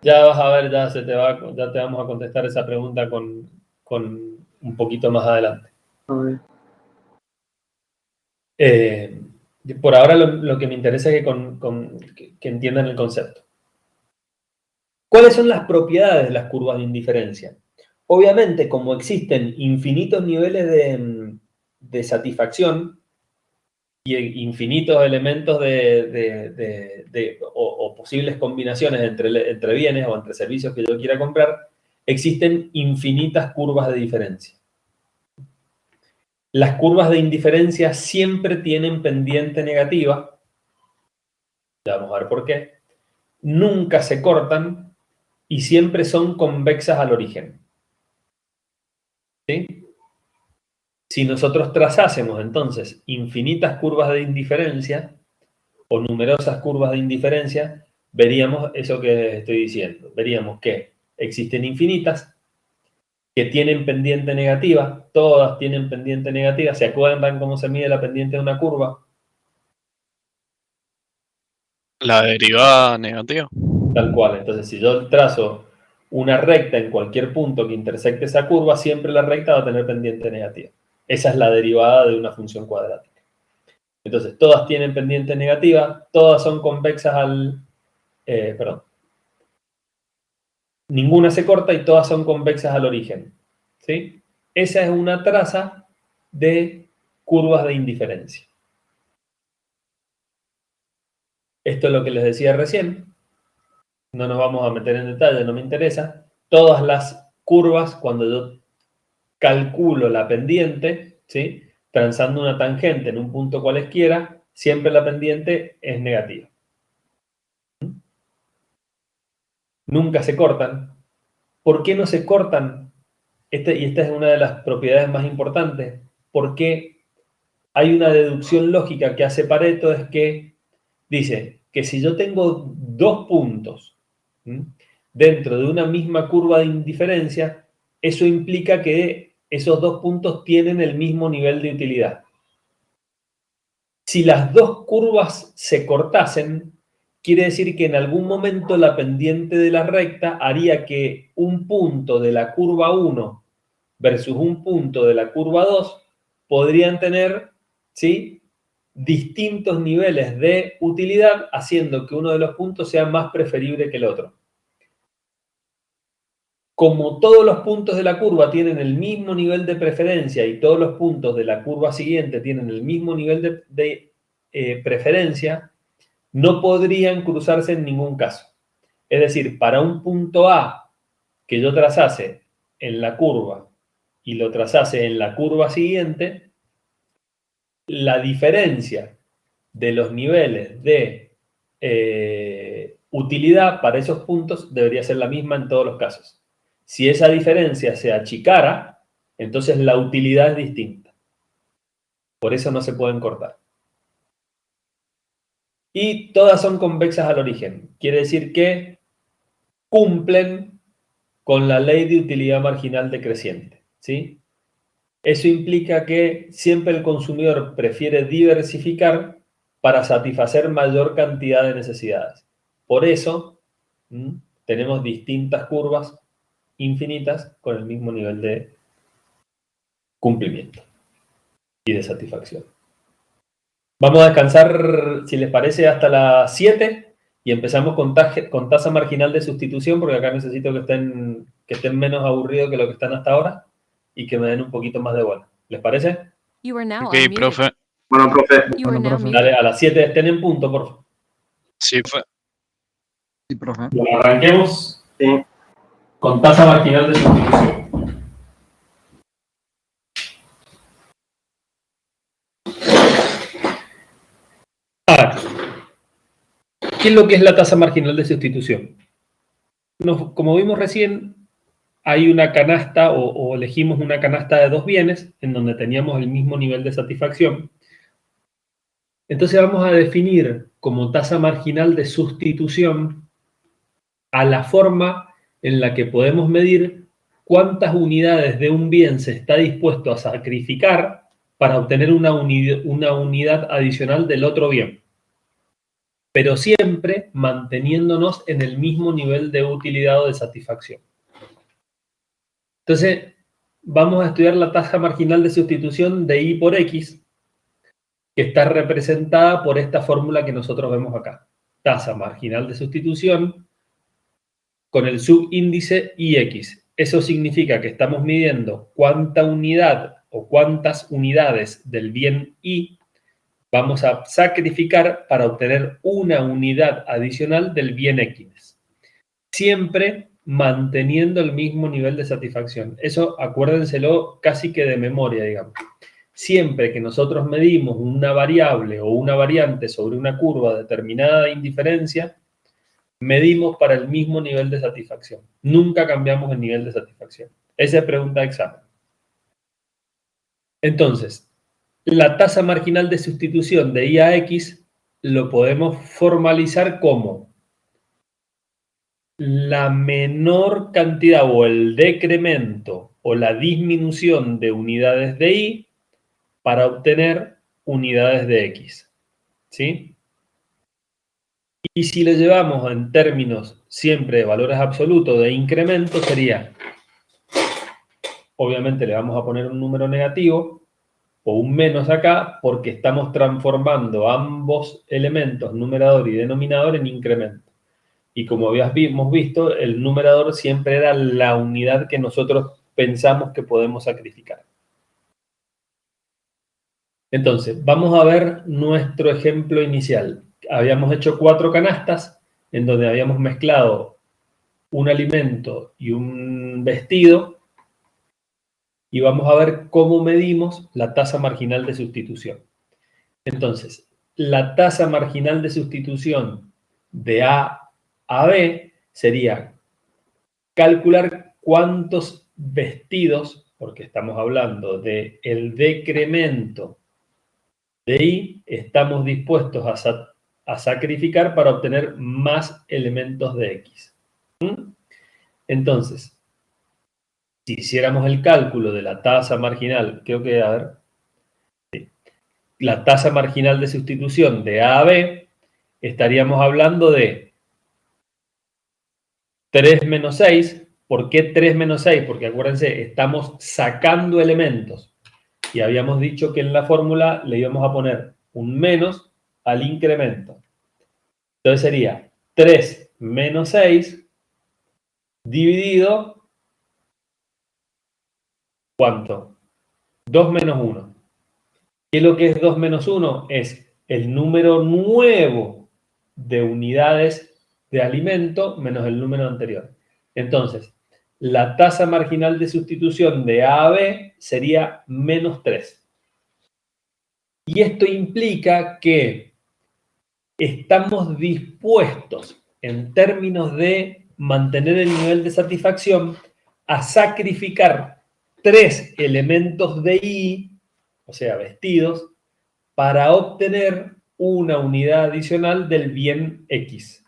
Ya vas a ver, ya te vamos a contestar esa pregunta con un poquito más adelante. A ver. Por ahora lo que me interesa es que entiendan el concepto. ¿Cuáles son las propiedades de las curvas de indiferencia? Obviamente, como existen infinitos niveles de satisfacción y infinitos elementos o posibles combinaciones entre bienes o entre servicios que yo quiera comprar, existen infinitas curvas de diferencia. Las curvas de indiferencia siempre tienen pendiente negativa. Ya vamos a ver por qué. Nunca se cortan y siempre son convexas al origen. ¿Sí? Si nosotros trazásemos entonces infinitas curvas de indiferencia o numerosas curvas de indiferencia, veríamos eso que estoy diciendo. Veríamos que existen infinitas que tienen pendiente negativa, todas tienen pendiente negativa. ¿Se acuerdan cómo se mide la pendiente de una curva? La derivada negativa. Tal cual. Entonces, si yo trazo una recta en cualquier punto que intersecte esa curva, siempre la recta va a tener pendiente negativa. Esa es la derivada de una función cuadrática. Entonces, todas tienen pendiente negativa, todas son convexas ninguna se corta y todas son convexas al origen. ¿Sí? Esa es una traza de curvas de indiferencia. Esto es lo que les decía recién. No nos vamos a meter en detalle, no me interesa. Todas las curvas, cuando yo calculo la pendiente, ¿sí?, transando una tangente en un punto cualesquiera, siempre la pendiente es negativa. Nunca se cortan. ¿Por qué no se cortan? Esta es una de las propiedades más importantes. Porque hay una deducción lógica que hace Pareto, es que dice que si yo tengo 2 puntos dentro de una misma curva de indiferencia, eso implica que esos 2 puntos tienen el mismo nivel de utilidad. Si las 2 curvas se cortasen, quiere decir que en algún momento la pendiente de la recta haría que un punto de la curva 1 versus un punto de la curva 2 podrían tener, ¿sí?, distintos niveles de utilidad, haciendo que uno de los puntos sea más preferible que el otro. Como todos los puntos de la curva tienen el mismo nivel de preferencia y todos los puntos de la curva siguiente tienen el mismo nivel de preferencia, no podrían cruzarse en ningún caso. Es decir, para un punto A que yo trazase en la curva y lo trazase en la curva siguiente, la diferencia de los niveles de utilidad para esos puntos debería ser la misma en todos los casos. Si esa diferencia se achicara, entonces la utilidad es distinta. Por eso no se pueden cortar. Y todas son convexas al origen. Quiere decir que cumplen con la ley de utilidad marginal decreciente, ¿sí? Eso implica que siempre el consumidor prefiere diversificar para satisfacer mayor cantidad de necesidades. Por eso tenemos distintas curvas infinitas con el mismo nivel de cumplimiento y de satisfacción. Vamos a descansar, si les parece, hasta las 7 y empezamos con tasa marginal de sustitución, porque acá necesito que estén menos aburridos que lo que están hasta ahora y que me den un poquito más de bola. ¿Les parece? You are now Ok, unmuted. profe. Bueno, profe. You are Bueno, now profe. muted. Dale, a las 7 estén en punto, por favor. Sí, fue. Sí, profe. Bueno, arranquemos. Sí. con tasa marginal de sustitución. Ahora, ¿qué es lo que es la tasa marginal de sustitución? Como vimos recién, hay una canasta o elegimos una canasta de dos bienes en donde teníamos el mismo nivel de satisfacción. Entonces vamos a definir como tasa marginal de sustitución a la forma en la que podemos medir cuántas unidades de un bien se está dispuesto a sacrificar para obtener una unidad adicional del otro bien, pero siempre manteniéndonos en el mismo nivel de utilidad o de satisfacción. Entonces, vamos a estudiar la tasa marginal de sustitución de Y por X, que está representada por esta fórmula que nosotros vemos acá. Tasa marginal de sustitución con el subíndice IX. Eso significa que estamos midiendo cuánta unidad o cuántas unidades del bien Y vamos a sacrificar para obtener una unidad adicional del bien X. Siempre manteniendo el mismo nivel de satisfacción. Eso acuérdenselo casi que de memoria, digamos. Siempre que nosotros medimos una variable o una variante sobre una curva determinada de indiferencia, medimos para el mismo nivel de satisfacción. Nunca cambiamos el nivel de satisfacción. Esa es pregunta de examen. Entonces, la tasa marginal de sustitución de Y a X lo podemos formalizar como la menor cantidad o el decremento o la disminución de unidades de Y para obtener unidades de X. ¿Sí? Y si le llevamos en términos siempre de valores absolutos de incremento, sería, obviamente le vamos a poner un número negativo o un menos acá, porque estamos transformando ambos elementos, numerador y denominador, en incremento. Y como hemos visto, el numerador siempre era la unidad que nosotros pensamos que podemos sacrificar. Entonces, vamos a ver nuestro ejemplo inicial. Habíamos hecho 4 canastas en donde habíamos mezclado un alimento y un vestido y vamos a ver cómo medimos la tasa marginal de sustitución. Entonces, la tasa marginal de sustitución de A a B sería calcular cuántos vestidos, porque estamos hablando del decremento de Y, estamos dispuestos a sacrificar para obtener más elementos de X. Entonces, si hiciéramos el cálculo de la tasa marginal, creo que, a ver, sí, la tasa marginal de sustitución de A a B, estaríamos hablando de 3 menos 6. ¿Por qué 3 menos 6? Porque acuérdense, estamos sacando elementos. Y habíamos dicho que en la fórmula le íbamos a poner un menos al incremento. Entonces sería 3 menos 6 dividido, ¿cuánto? 2 menos 1. ¿Qué es lo que es 2 menos 1? Es el número nuevo de unidades de alimento menos el número anterior. Entonces, la tasa marginal de sustitución de A a B sería menos 3. Y esto implica que estamos dispuestos, en términos de mantener el nivel de satisfacción, a sacrificar 3 elementos de Y, o sea, vestidos, para obtener una unidad adicional del bien X.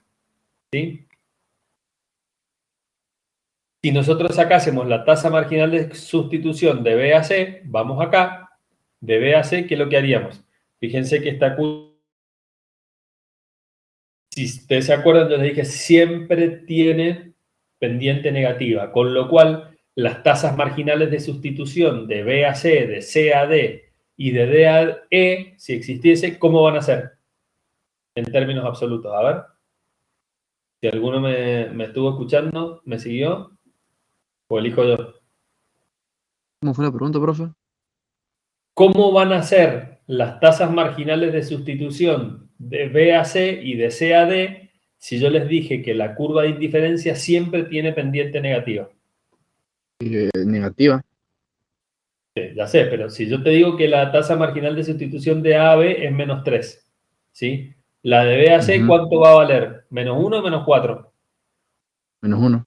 ¿Sí? Si nosotros sacásemos la tasa marginal de sustitución de B a C, vamos acá, de B a C, ¿qué es lo que haríamos? Fíjense que esta curva, si ustedes se acuerdan, yo les dije, siempre tiene pendiente negativa, con lo cual las tasas marginales de sustitución de B a C, de C a D y de D a E, si existiese, ¿cómo van a ser? En términos absolutos. A ver, si alguno me estuvo escuchando, me siguió, o elijo yo. ¿Cómo fue la pregunta, profe? ¿Cómo van a ser las tasas marginales de sustitución de B a C y de C a D si yo les dije que la curva de indiferencia siempre tiene pendiente negativa? Negativa. Sí, ya sé, pero si yo te digo que la tasa marginal de sustitución de A a B es menos 3, ¿sí? La de B a C, ¿cuánto va a valer? ¿Menos 1 o menos 4? Menos 1.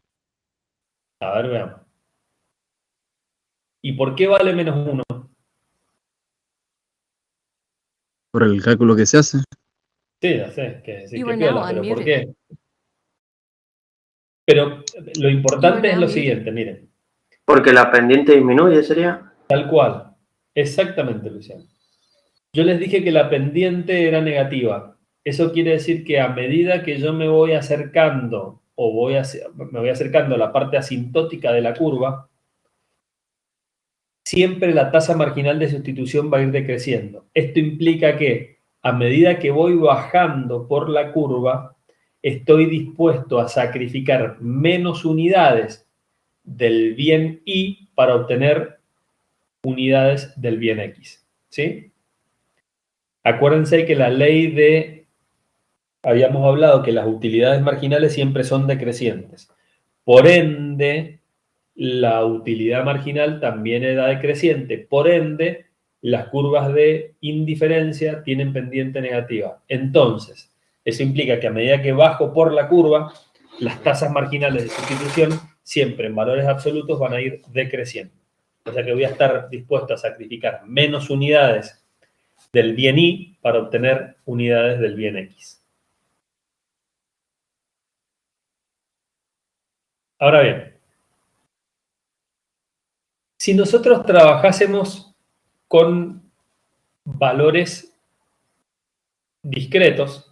A ver, veamos. ¿Y por qué vale menos 1? Por el cálculo que se hace. Sí, ya sé, que sí, You que are piola, now pero ¿por unmuted. qué? Pero lo importante You are es lo now siguiente, miren. Porque la pendiente disminuye, sería. Tal cual. Exactamente, Luciano. Yo les dije que la pendiente era negativa. Eso quiere decir que a medida que yo me voy acercando o me voy acercando a la parte asintótica de la curva, siempre la tasa marginal de sustitución va a ir decreciendo. Esto implica que a medida que voy bajando por la curva, estoy dispuesto a sacrificar menos unidades del bien Y para obtener unidades del bien X. ¿Sí? Acuérdense que la ley de... Habíamos hablado que las utilidades marginales siempre son decrecientes. Por ende, la utilidad marginal también era decreciente. Por ende, las curvas de indiferencia tienen pendiente negativa. Entonces, eso implica que a medida que bajo por la curva, las tasas marginales de sustitución siempre en valores absolutos van a ir decreciendo. O sea que voy a estar dispuesto a sacrificar menos unidades del bien Y para obtener unidades del bien X. Ahora bien, si nosotros trabajásemos con valores discretos,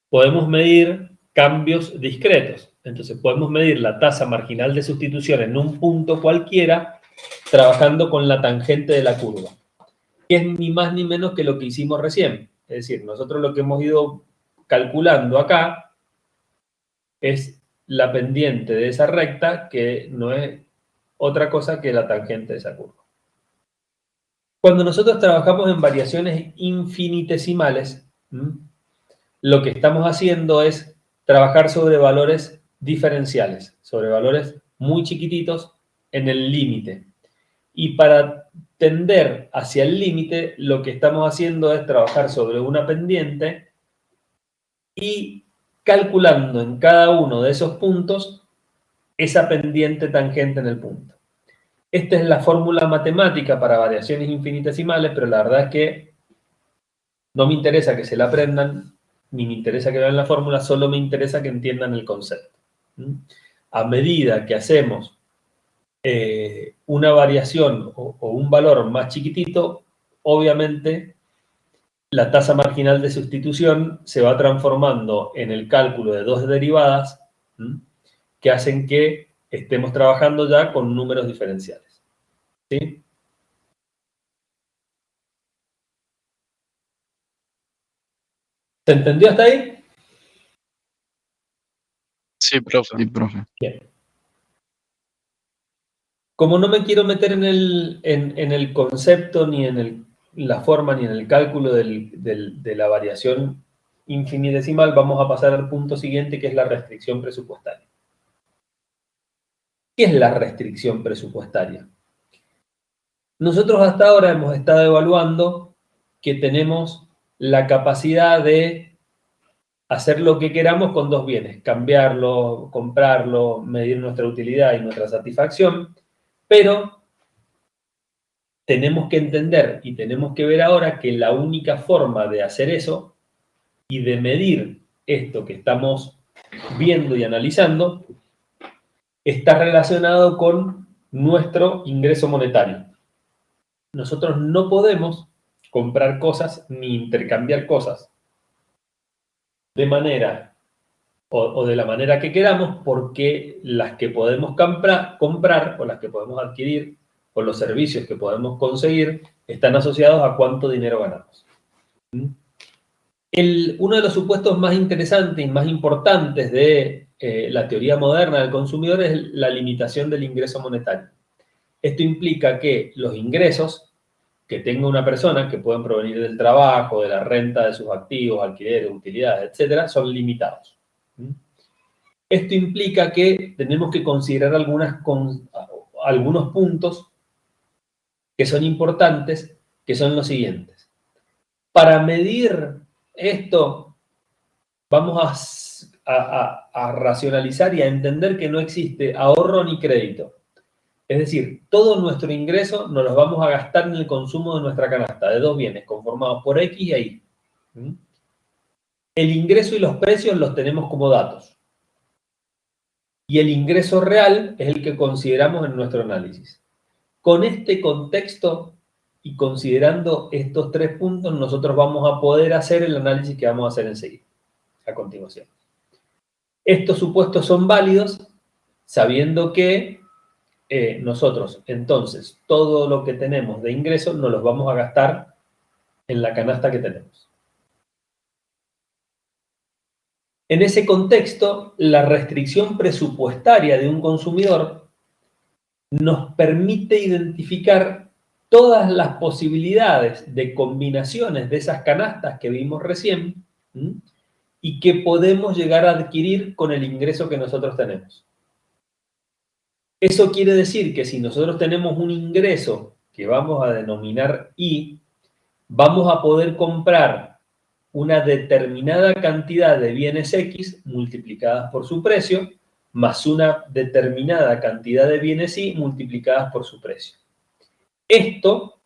podemos medir cambios discretos. Entonces podemos medir la tasa marginal de sustitución en un punto cualquiera trabajando con la tangente de la curva, que es ni más ni menos que lo que hicimos recién. Es decir, nosotros lo que hemos ido calculando acá es la pendiente de esa recta, que no es otra cosa que la tangente de esa curva. Cuando nosotros trabajamos en variaciones infinitesimales, lo que estamos haciendo es trabajar sobre valores diferenciales, sobre valores muy chiquititos en el límite. Y para tender hacia el límite, lo que estamos haciendo es trabajar sobre una pendiente y calculando en cada uno de esos puntos esa pendiente tangente en el punto. Esta es la fórmula matemática para variaciones infinitesimales, pero la verdad es que no me interesa que se la aprendan, ni me interesa que vean la fórmula, solo me interesa que entiendan el concepto. A medida que hacemos una variación o un valor más chiquitito, obviamente la tasa marginal de sustitución se va transformando en el cálculo de dos derivadas que hacen que estemos trabajando ya con números diferenciales. ¿Sí? ¿Se entendió hasta ahí? Sí, profe. Sí, profe. Bien. Como no me quiero meter en el concepto, ni en la forma, ni en el cálculo de la variación infinitesimal, vamos a pasar al punto siguiente, que es la restricción presupuestaria. ¿Qué es la restricción presupuestaria? Nosotros hasta ahora hemos estado evaluando que tenemos la capacidad de hacer lo que queramos con dos bienes, cambiarlo, comprarlo, medir nuestra utilidad y nuestra satisfacción, pero tenemos que entender y tenemos que ver ahora que la única forma de hacer eso y de medir esto que estamos viendo y analizando está relacionado con nuestro ingreso monetario. Nosotros no podemos comprar cosas ni intercambiar cosas de manera o de la manera que queramos, porque las que podemos comprar o las que podemos adquirir o los servicios que podemos conseguir están asociados a cuánto dinero ganamos. Uno de los supuestos más interesantes y más importantes de la teoría moderna del consumidor es la limitación del ingreso monetario. Esto implica que los ingresos que tenga una persona, que pueden provenir del trabajo, de la renta de sus activos, alquileres, utilidades, etcétera, son limitados. Esto implica que tenemos que considerar algunos puntos que son importantes, que son los siguientes. Para medir esto, vamos a racionalizar y a entender que no existe ahorro ni crédito. Es decir, todo nuestro ingreso nos lo vamos a gastar en el consumo de nuestra canasta, de dos bienes conformados por X y Y. El ingreso y los precios los tenemos como datos. Y el ingreso real es el que consideramos en nuestro análisis. Con este contexto y considerando estos tres puntos, nosotros vamos a poder hacer el análisis que vamos a hacer enseguida, a continuación. Estos supuestos son válidos sabiendo que nosotros, entonces, todo lo que tenemos de ingresos nos los vamos a gastar en la canasta que tenemos. En ese contexto, la restricción presupuestaria de un consumidor nos permite identificar todas las posibilidades de combinaciones de esas canastas que vimos recién y que podemos llegar a adquirir con el ingreso que nosotros tenemos. Eso quiere decir que si nosotros tenemos un ingreso que vamos a denominar I, vamos a poder comprar una determinada cantidad de bienes X multiplicadas por su precio, más una determinada cantidad de bienes Y multiplicadas por su precio. Esto,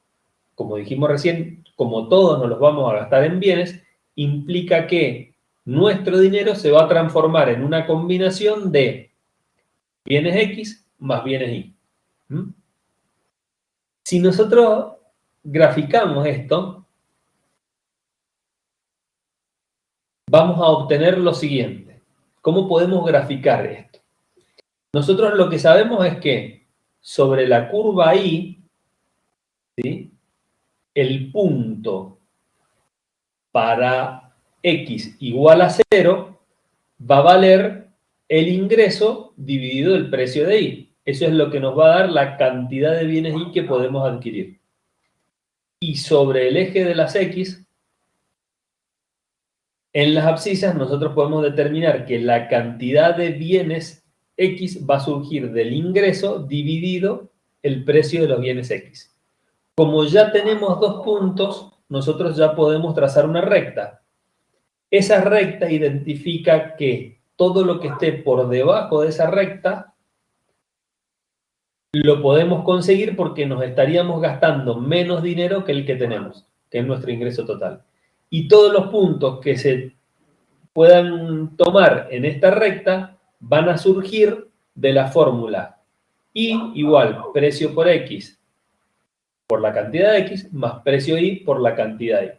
como dijimos recién, como todos nos los vamos a gastar en bienes, implica que nuestro dinero se va a transformar en una combinación de bienes X más bienes Y. Si nosotros graficamos esto, vamos a obtener lo siguiente. ¿Cómo podemos graficar esto? Nosotros lo que sabemos es que sobre la curva Y, ¿sí?, el punto para X igual a 0 va a valer el ingreso dividido el precio de Y. Eso es lo que nos va a dar la cantidad de bienes Y que podemos adquirir. Y sobre el eje de las X, en las abscisas nosotros podemos determinar que la cantidad de bienes X va a surgir del ingreso dividido el precio de los bienes X. Como ya tenemos dos puntos, nosotros ya podemos trazar una recta. Esa recta identifica que todo lo que esté por debajo de esa recta lo podemos conseguir porque nos estaríamos gastando menos dinero que el que tenemos, que es nuestro ingreso total. Y todos los puntos que se puedan tomar en esta recta van a surgir de la fórmula Y igual precio por X por la cantidad de X más precio Y por la cantidad Y.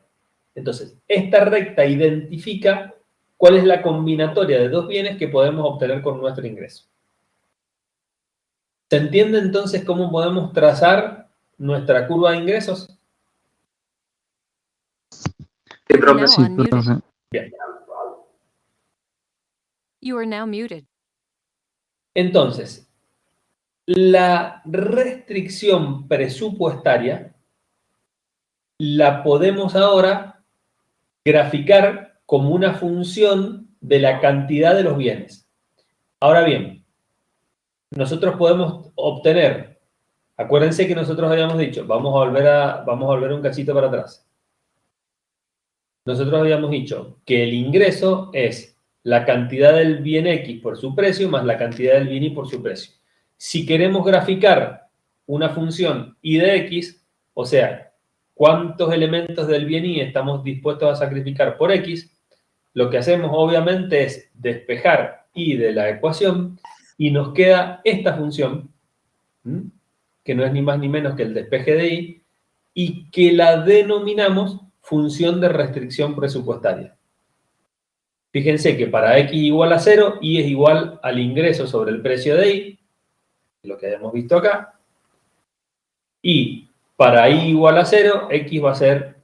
Entonces, esta recta identifica cuál es la combinatoria de dos bienes que podemos obtener con nuestro ingreso. ¿Se entiende entonces cómo podemos trazar nuestra curva de ingresos? Sí, profe. Now Sí, unmuted. profe. Bien. You are now muted. Entonces, la restricción presupuestaria la podemos ahora graficar como una función de la cantidad de los bienes. Ahora bien, nosotros podemos obtener, acuérdense que nosotros habíamos dicho, vamos a volver un cachito para atrás. Nosotros habíamos dicho que el ingreso es la cantidad del bien X por su precio más la cantidad del bien Y por su precio. Si queremos graficar una función Y de X, o sea, cuántos elementos del bien Y estamos dispuestos a sacrificar por X, lo que hacemos obviamente es despejar Y de la ecuación y nos queda esta función, que no es ni más ni menos que el despeje de Y, y que la denominamos función de restricción presupuestaria. Fíjense que para X igual a 0, Y es igual al ingreso sobre el precio de Y, lo que hemos visto acá, y para Y igual a 0, X va a ser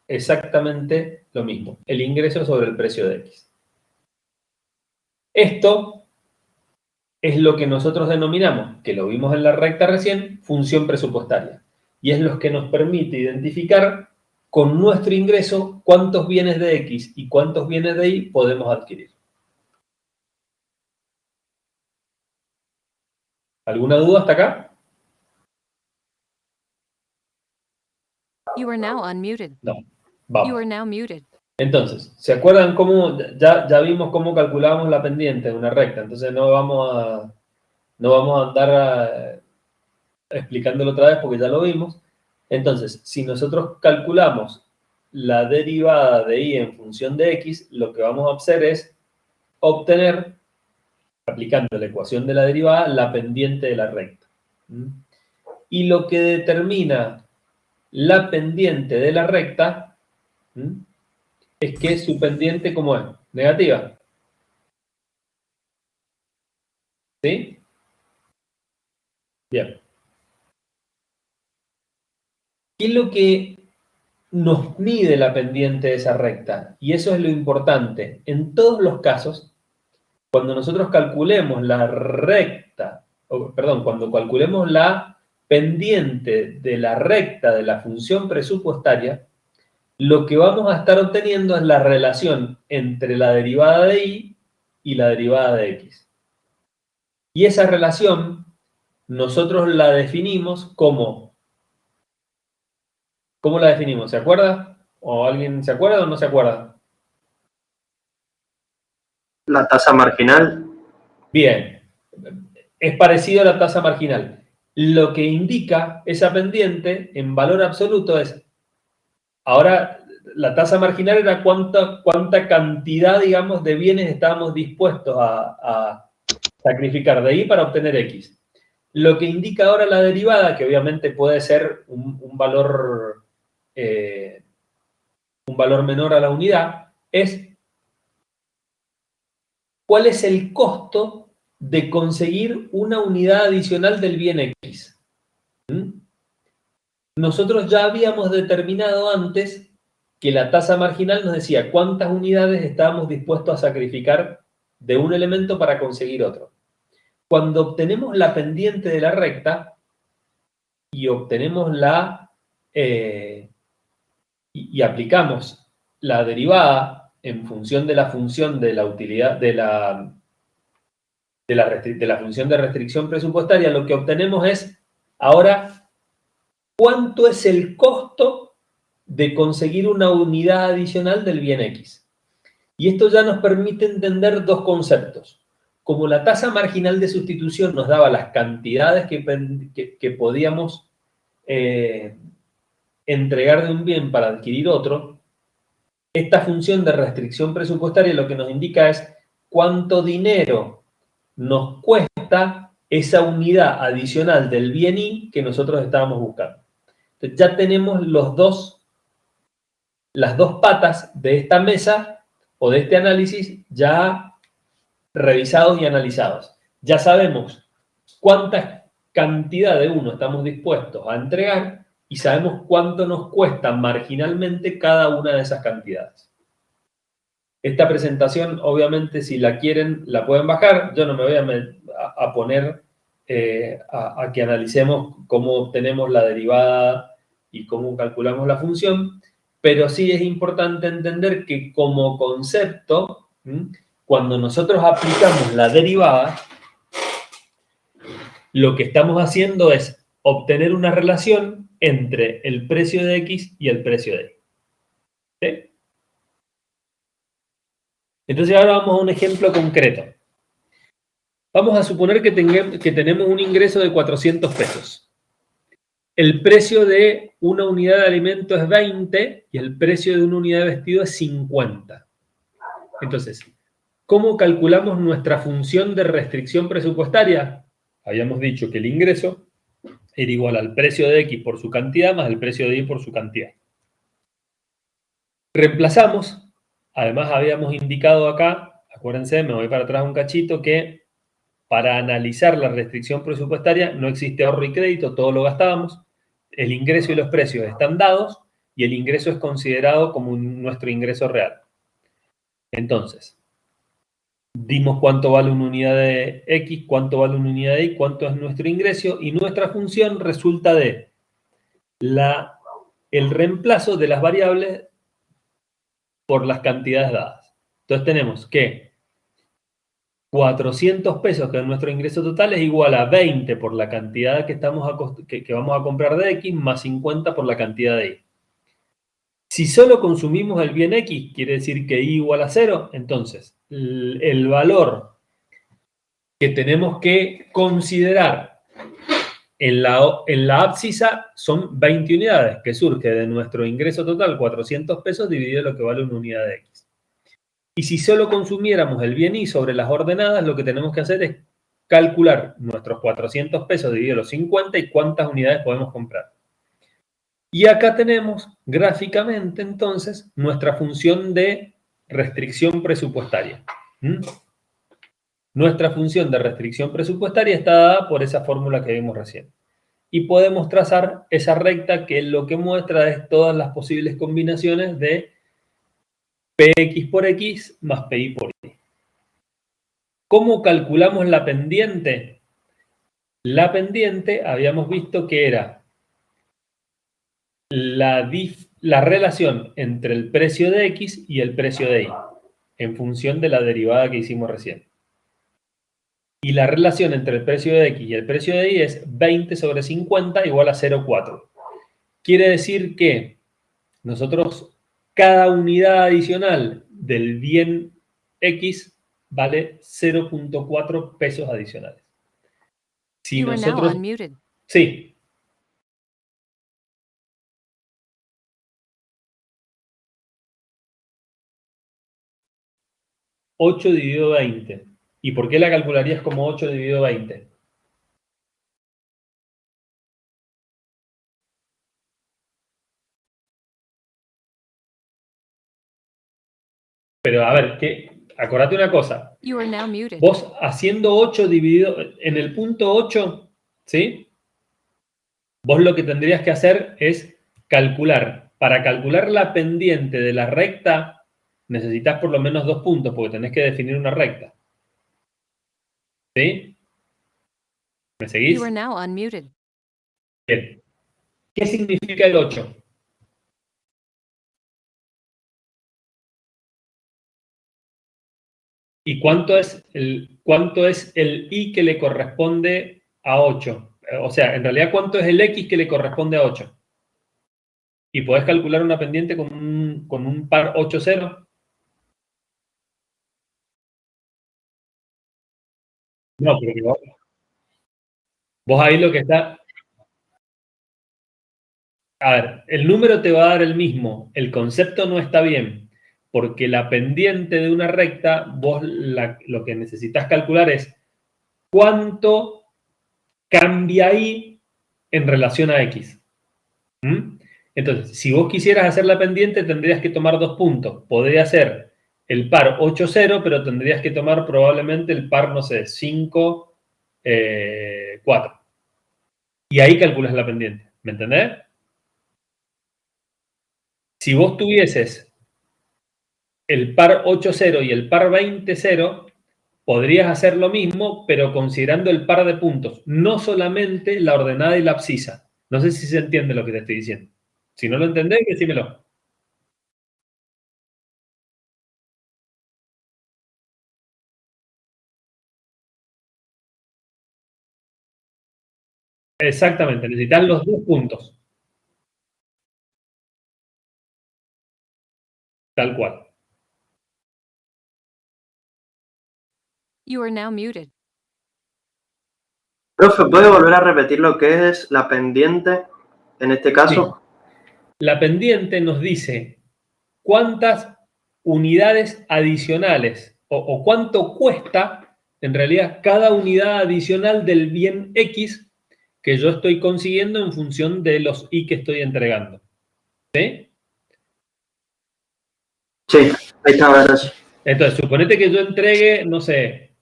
exactamente lo mismo, el ingreso sobre el precio de X. Esto es lo que nosotros denominamos, que lo vimos en la recta recién, función presupuestaria. y es lo que nos permite identificar con nuestro ingreso cuántos bienes de X y cuántos bienes de Y podemos adquirir. ¿Alguna duda hasta acá? You are now unmuted. No. You Vamos. are now muted. Entonces, ¿se acuerdan cómo ya vimos cómo calculábamos la pendiente de una recta? Entonces no vamos a andar explicándolo otra vez porque ya lo vimos. Entonces, si nosotros calculamos la derivada de y en función de x, lo que vamos a hacer es obtener, aplicando la ecuación de la derivada, la pendiente de la recta. Y lo que determina la pendiente de la recta es que su pendiente, ¿cómo es? Negativa. ¿Sí? Bien. ¿Qué es lo que nos mide la pendiente de esa recta? Y eso es lo importante. En todos los casos, cuando nosotros calculemos la recta, cuando calculemos la pendiente de la recta de la función presupuestaria, lo que vamos a estar obteniendo es la relación entre la derivada de y la derivada de x. Y esa relación nosotros la definimos como... ¿Cómo la definimos? ¿Se acuerda? ¿O alguien se acuerda o no se acuerda? La tasa marginal. Bien. Es parecido a la tasa marginal. Lo que indica esa pendiente en valor absoluto es... Ahora, la tasa marginal era cuánta cantidad, digamos, de bienes estábamos dispuestos a sacrificar de y para obtener X. Lo que indica ahora la derivada, que obviamente puede ser un valor menor a la unidad, es cuál es el costo de conseguir una unidad adicional del bien X. Nosotros ya habíamos determinado antes que la tasa marginal nos decía cuántas unidades estábamos dispuestos a sacrificar de un elemento para conseguir otro. Cuando obtenemos la pendiente de la recta y obtenemos y aplicamos la derivada en función de la función de la utilidad de la función de restricción presupuestaria, lo que obtenemos es ahora cuánto es el costo de conseguir una unidad adicional del bien X. Y esto ya nos permite entender dos conceptos. Como la tasa marginal de sustitución nos daba las cantidades que podíamos entregar de un bien para adquirir otro, esta función de restricción presupuestaria lo que nos indica es cuánto dinero nos cuesta esa unidad adicional del bien Y que nosotros estábamos buscando. Entonces ya tenemos las dos patas de esta mesa o de este análisis ya revisados y analizados. Ya sabemos cuánta cantidad de uno estamos dispuestos a entregar y sabemos cuánto nos cuesta marginalmente cada una de esas cantidades. Esta presentación, obviamente, si la quieren, la pueden bajar. Yo no me voy a poner a que analicemos cómo obtenemos la derivada y cómo calculamos la función, pero sí es importante entender que como concepto, cuando nosotros aplicamos la derivada, lo que estamos haciendo es obtener una relación entre el precio de X y el precio de Y. ¿Sí? Entonces ahora vamos a un ejemplo concreto. Vamos a suponer que tenemos un ingreso de 400 pesos. El precio de una unidad de alimento es 20 y el precio de una unidad de vestido es 50. Entonces, ¿cómo calculamos nuestra función de restricción presupuestaria? Habíamos dicho que el ingreso era igual al precio de X por su cantidad más el precio de Y por su cantidad. Reemplazamos, además habíamos indicado acá, acuérdense, me voy para atrás un cachito, que para analizar la restricción presupuestaria no existe ahorro y crédito, todo lo gastábamos, el ingreso y los precios están dados y el ingreso es considerado como nuestro ingreso real. Entonces, dimos cuánto vale una unidad de X, cuánto vale una unidad de Y, cuánto es nuestro ingreso y nuestra función resulta de el reemplazo de las variables por las cantidades dadas. Entonces tenemos que 400 pesos, que es nuestro ingreso total, es igual a 20 por la cantidad que vamos a comprar de X, más 50 por la cantidad de Y. Si solo consumimos el bien X, quiere decir que Y igual a 0, entonces el valor que tenemos que considerar en la abscisa son 20 unidades, que surge de nuestro ingreso total, 400 pesos, dividido lo que vale una unidad de X. Y si solo consumiéramos el bien Y sobre las ordenadas, lo que tenemos que hacer es calcular nuestros 400 pesos dividido los 50 y cuántas unidades podemos comprar. Y acá tenemos gráficamente entonces nuestra función de restricción presupuestaria. Nuestra función de restricción presupuestaria está dada por esa fórmula que vimos recién. Y podemos trazar esa recta que lo que muestra es todas las posibles combinaciones de PX por X más PY por Y. ¿Cómo calculamos la pendiente? La pendiente habíamos visto que era la relación entre el precio de X y el precio de Y, en función de la derivada que hicimos recién. Y la relación entre el precio de X y el precio de Y es 20 sobre 50 igual a 0,4. Quiere decir que nosotros, cada unidad adicional del bien X vale 0,4 pesos adicionales. Si You are now nosotros... unmuted. Sí. ¿8 dividido 20? ¿Y por qué la calcularías como 8 dividido 20? Pero a ver, acordate una cosa. You are now muted. Vos haciendo 8 dividido en el punto 8, ¿sí? Vos lo que tendrías que hacer es calcular. Para calcular la pendiente de la recta, necesitas por lo menos 2 puntos, porque tenés que definir una recta. ¿Sí? ¿Me seguís? You are now unmuted. Bien. ¿Qué significa el 8? ¿Y cuánto es el I que le corresponde a 8? O sea, en realidad, ¿cuánto es el X que le corresponde a 8? ¿Y podés calcular una pendiente con un par 8-0? No, porque vos ahí lo que está... A ver, el número te va a dar el mismo, el concepto no está bien, porque la pendiente de una recta, vos lo que necesitas calcular es cuánto cambia Y en relación a X. Entonces, si vos quisieras hacer la pendiente, tendrías que tomar 2 puntos. Podría ser el par 8-0, pero tendrías que tomar probablemente el par, no sé, 5-4. Y ahí calculas la pendiente. ¿Me entendés? Si vos tuvieses el par 8-0 y el par 20-0, podrías hacer lo mismo, pero considerando el par de puntos, no solamente la ordenada y la abscisa. No sé si se entiende lo que te estoy diciendo. Si no lo entendés, decímelo. Exactamente, necesitas los 2 puntos. Tal cual. You are now muted. Profe, ¿puede volver a repetir lo que es la pendiente en este caso? Sí. La pendiente nos dice cuántas unidades adicionales o cuánto cuesta en realidad cada unidad adicional del bien X que yo estoy consiguiendo en función de los Y que estoy entregando. ¿Sí? Sí, ahí está, gracias. Entonces, suponete que yo entregue, no sé,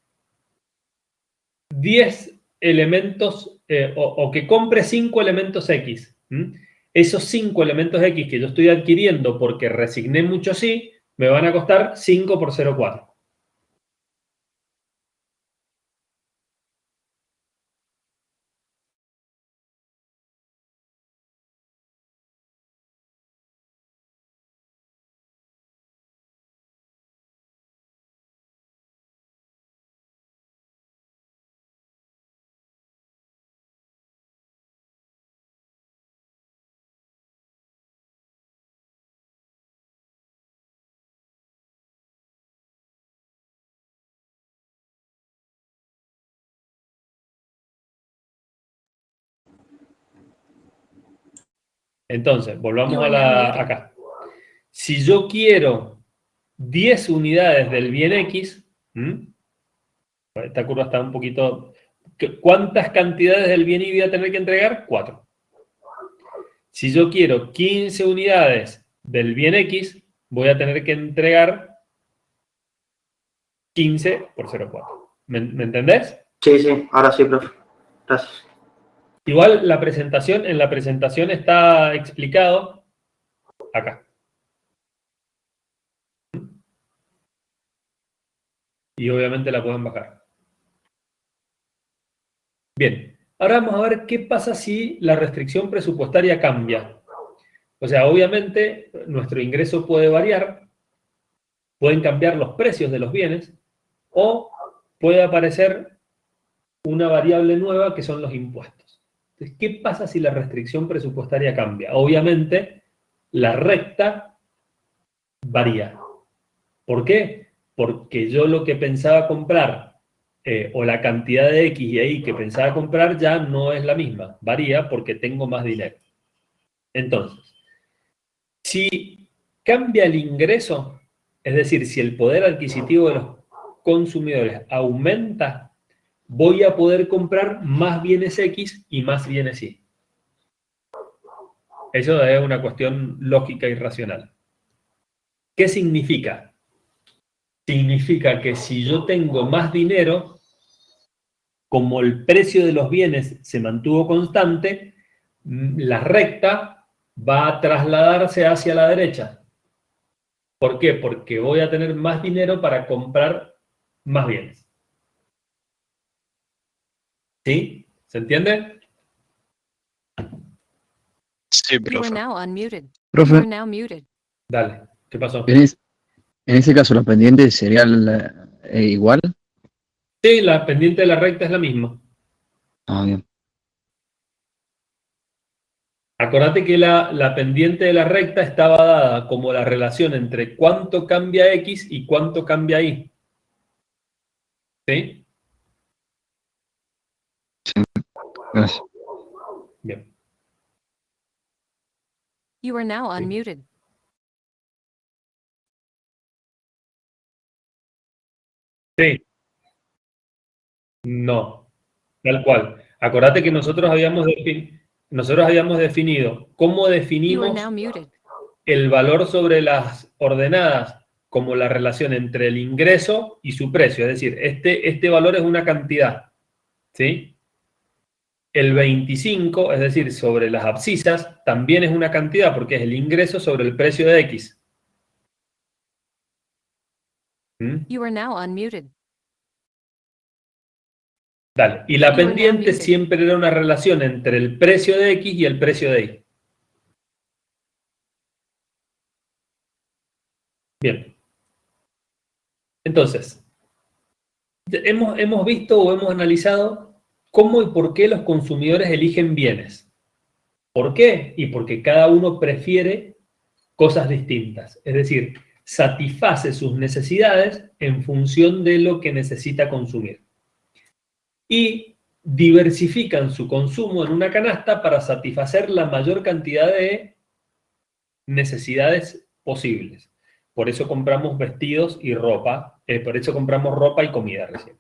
10 elementos o que compre 5 elementos X. Esos 5 elementos X que yo estoy adquiriendo porque resigné muchos Y, me van a costar 5 por 0,4. Entonces, volvamos You a are now muted. acá. Si yo quiero 10 unidades del bien X, esta curva está un poquito... ¿Cuántas cantidades del bien Y voy a tener que entregar? 4. Si yo quiero 15 unidades del bien X, voy a tener que entregar 15 por 0,4. ¿Me entendés? Sí, ahora sí, profe. Gracias. Igual en la presentación está explicado acá. Y obviamente la pueden bajar. Bien, ahora vamos a ver qué pasa si la restricción presupuestaria cambia. O sea, obviamente nuestro ingreso puede variar, pueden cambiar los precios de los bienes o puede aparecer una variable nueva que son los impuestos. Entonces, ¿qué pasa si la restricción presupuestaria cambia? Obviamente, la recta varía. ¿Por qué? Porque yo lo que pensaba comprar o la cantidad de X y Y que pensaba comprar ya no es la misma. Varía porque tengo más dinero. Entonces, si cambia el ingreso, es decir, si el poder adquisitivo de los consumidores aumenta, voy a poder comprar más bienes X y más bienes Y. Eso es una cuestión lógica y racional. ¿Qué significa? Significa que si yo tengo más dinero, como el precio de los bienes se mantuvo constante, la recta va a trasladarse hacia la derecha. ¿Por qué? Porque voy a tener más dinero para comprar más bienes. ¿Sí? ¿Se entiende? Sí, You are profe. now unmuted. You Profe, are now muted. Dale, ¿qué pasó? en ese caso, la pendiente sería igual. Sí, la pendiente de la recta es la misma. Ah, bien. Acordate que la pendiente de la recta estaba dada como la relación entre cuánto cambia X y cuánto cambia Y. ¿Sí? Gracias. Bien. You are now unmuted. Sí. No. Tal cual. Acordate que nosotros habíamos definido cómo You are definimos now muted. el valor sobre las ordenadas como la relación entre el ingreso y su precio. Es decir, este valor es una cantidad. ¿Sí? El 25, es decir, sobre las abscisas, también es una cantidad porque es el ingreso sobre el precio de X. You are now unmuted. Dale. Y la You are now pendiente muted. siempre era una relación entre el precio de X y el precio de Y. Bien. Entonces, hemos visto o hemos analizado cómo y por qué los consumidores eligen bienes. ¿Por qué? Y porque cada uno prefiere cosas distintas. Es decir, satisface sus necesidades en función de lo que necesita consumir. Y diversifican su consumo en una canasta para satisfacer la mayor cantidad de necesidades posibles. Por eso compramos vestidos y ropa, por eso compramos ropa y comida recién.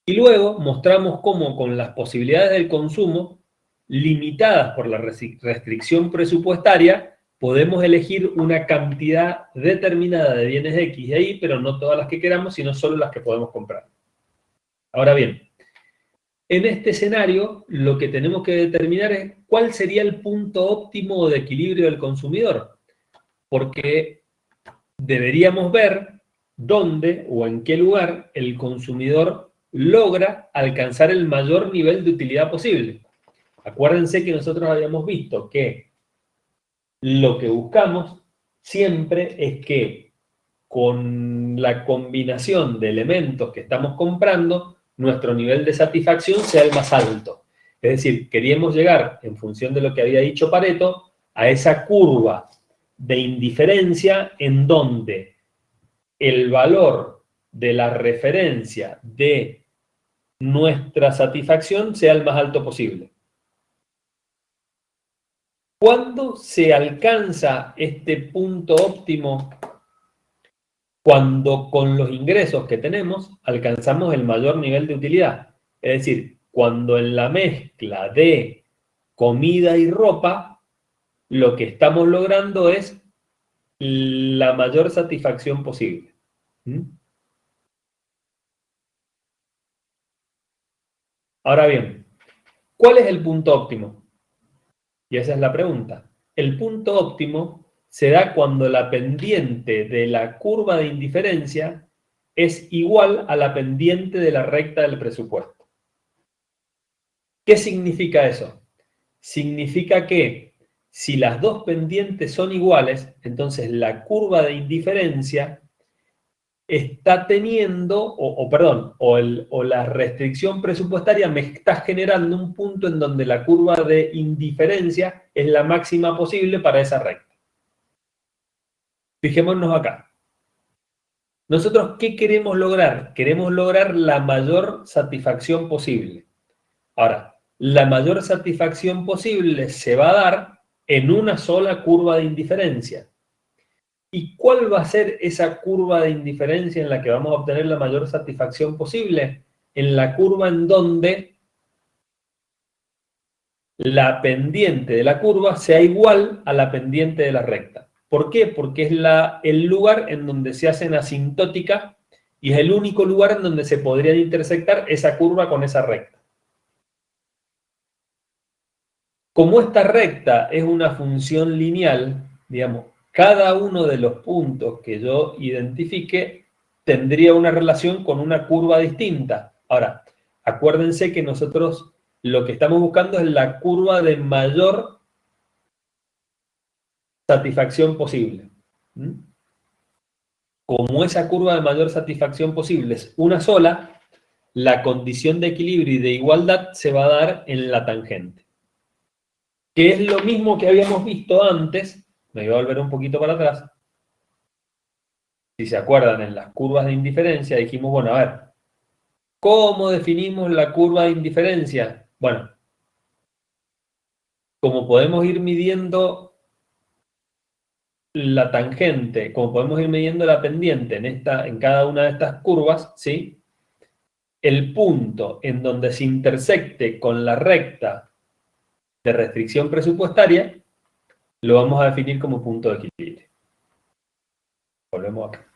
Y luego mostramos cómo con las posibilidades del consumo, limitadas por la restricción presupuestaria, podemos elegir una cantidad determinada de bienes X y Y, pero no todas las que queramos, sino solo las que podemos comprar. Ahora bien, en este escenario, lo que tenemos que determinar es cuál sería el punto óptimo de equilibrio del consumidor, porque deberíamos ver dónde o en qué lugar el consumidor logra alcanzar el mayor nivel de utilidad posible. Acuérdense que nosotros habíamos visto que lo que buscamos siempre es que con la combinación de elementos que estamos comprando, nuestro nivel de satisfacción sea el más alto. Es decir, queríamos llegar, en función de lo que había dicho Pareto, a esa curva de indiferencia en donde el valor de la referencia de nuestra satisfacción sea el más alto posible. ¿Cuándo se alcanza este punto óptimo? Cuando con los ingresos que tenemos alcanzamos el mayor nivel de utilidad. Es decir, cuando en la mezcla de comida y ropa, lo que estamos logrando es la mayor satisfacción posible. ¿Mm? Ahora bien, ¿cuál es el punto óptimo? Y esa es la pregunta. El punto óptimo se da cuando la pendiente de la curva de indiferencia es igual a la pendiente de la recta del presupuesto. ¿Qué significa eso? Significa que si las dos pendientes son iguales, entonces la curva de indiferencia está teniendo, o la restricción presupuestaria me está generando un punto en donde la curva de indiferencia es la máxima posible para esa recta. Fijémonos acá. Nosotros, ¿qué queremos lograr? Queremos lograr la mayor satisfacción posible. Ahora, la mayor satisfacción posible se va a dar en una sola curva de indiferencia. ¿Y cuál va a ser esa curva de indiferencia en la que vamos a obtener la mayor satisfacción posible? En la curva en donde la pendiente de la curva sea igual a la pendiente de la recta. ¿Por qué? Porque es el lugar en donde se hacen asintótica y es el único lugar en donde se podría intersectar esa curva con esa recta. Como esta recta es una función lineal, digamos, cada uno de los puntos que yo identifique tendría una relación con una curva distinta. Ahora, acuérdense que nosotros lo que estamos buscando es la curva de mayor satisfacción posible. Como esa curva de mayor satisfacción posible es una sola, la condición de equilibrio y de igualdad se va a dar en la tangente. Que es lo mismo que habíamos visto antes. Me voy a volver un poquito para atrás. Si se acuerdan, en las curvas de indiferencia dijimos, bueno, a ver, ¿cómo definimos la curva de indiferencia? Bueno, como podemos ir midiendo la tangente, como podemos ir midiendo la pendiente en cada una de estas curvas, ¿sí? El punto en donde se intersecte con la recta de restricción presupuestaria, lo vamos a definir como punto de equilibrio. Volvemos acá.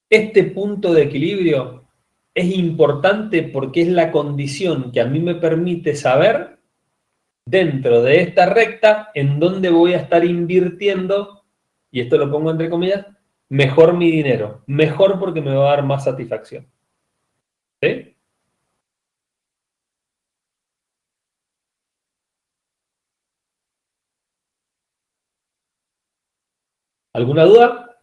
Este punto de equilibrio es importante porque es la condición que a mí me permite saber dentro de esta recta en dónde voy a estar invirtiendo, y esto lo pongo entre comillas, mejor mi dinero. Mejor porque me va a dar más satisfacción. ¿Sí? ¿Alguna duda?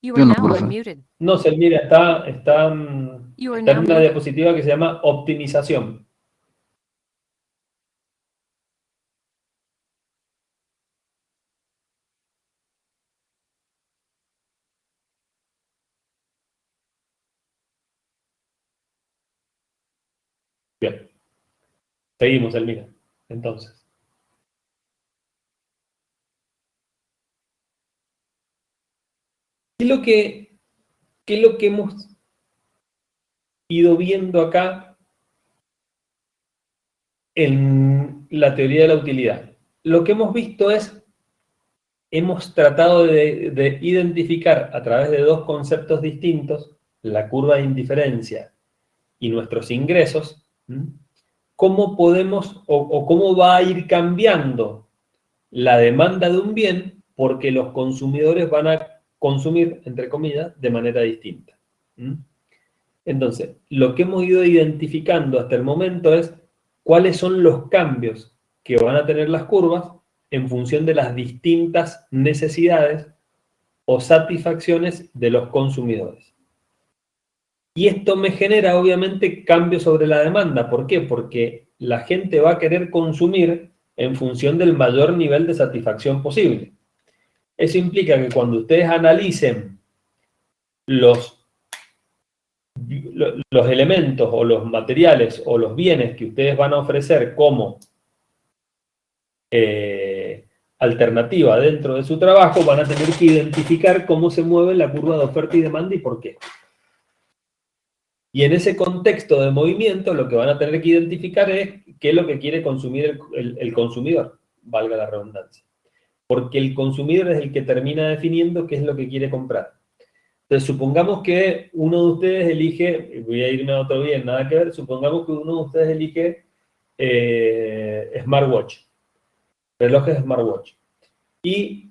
You Yo are no, now profe. unmuted. No, Selmira, está You are en now una muted. diapositiva que se llama optimización. Bien. Seguimos, Elmira. Entonces. ¿Qué es lo que hemos ido viendo acá en la teoría de la utilidad? Lo que hemos visto hemos tratado de identificar a través de dos conceptos distintos, la curva de indiferencia y nuestros ingresos, cómo podemos o cómo va a ir cambiando la demanda de un bien porque los consumidores van a consumir, entre comillas, de manera distinta. Entonces, lo que hemos ido identificando hasta el momento es cuáles son los cambios que van a tener las curvas en función de las distintas necesidades o satisfacciones de los consumidores. Y esto me genera, obviamente, cambios sobre la demanda. ¿Por qué? Porque la gente va a querer consumir en función del mayor nivel de satisfacción posible. Eso implica que cuando ustedes analicen los los elementos o los materiales o los bienes que ustedes van a ofrecer como alternativa dentro de su trabajo, van a tener que identificar cómo se mueve la curva de oferta y demanda y por qué. Y en ese contexto de movimiento, lo que van a tener que identificar es qué es lo que quiere consumir el consumidor, valga la redundancia. Porque el consumidor es el que termina definiendo qué es lo que quiere comprar. Entonces, supongamos que uno de ustedes elige, voy a irme a otro bien, nada que ver, supongamos que uno de ustedes elige smartwatch, relojes smartwatch. Y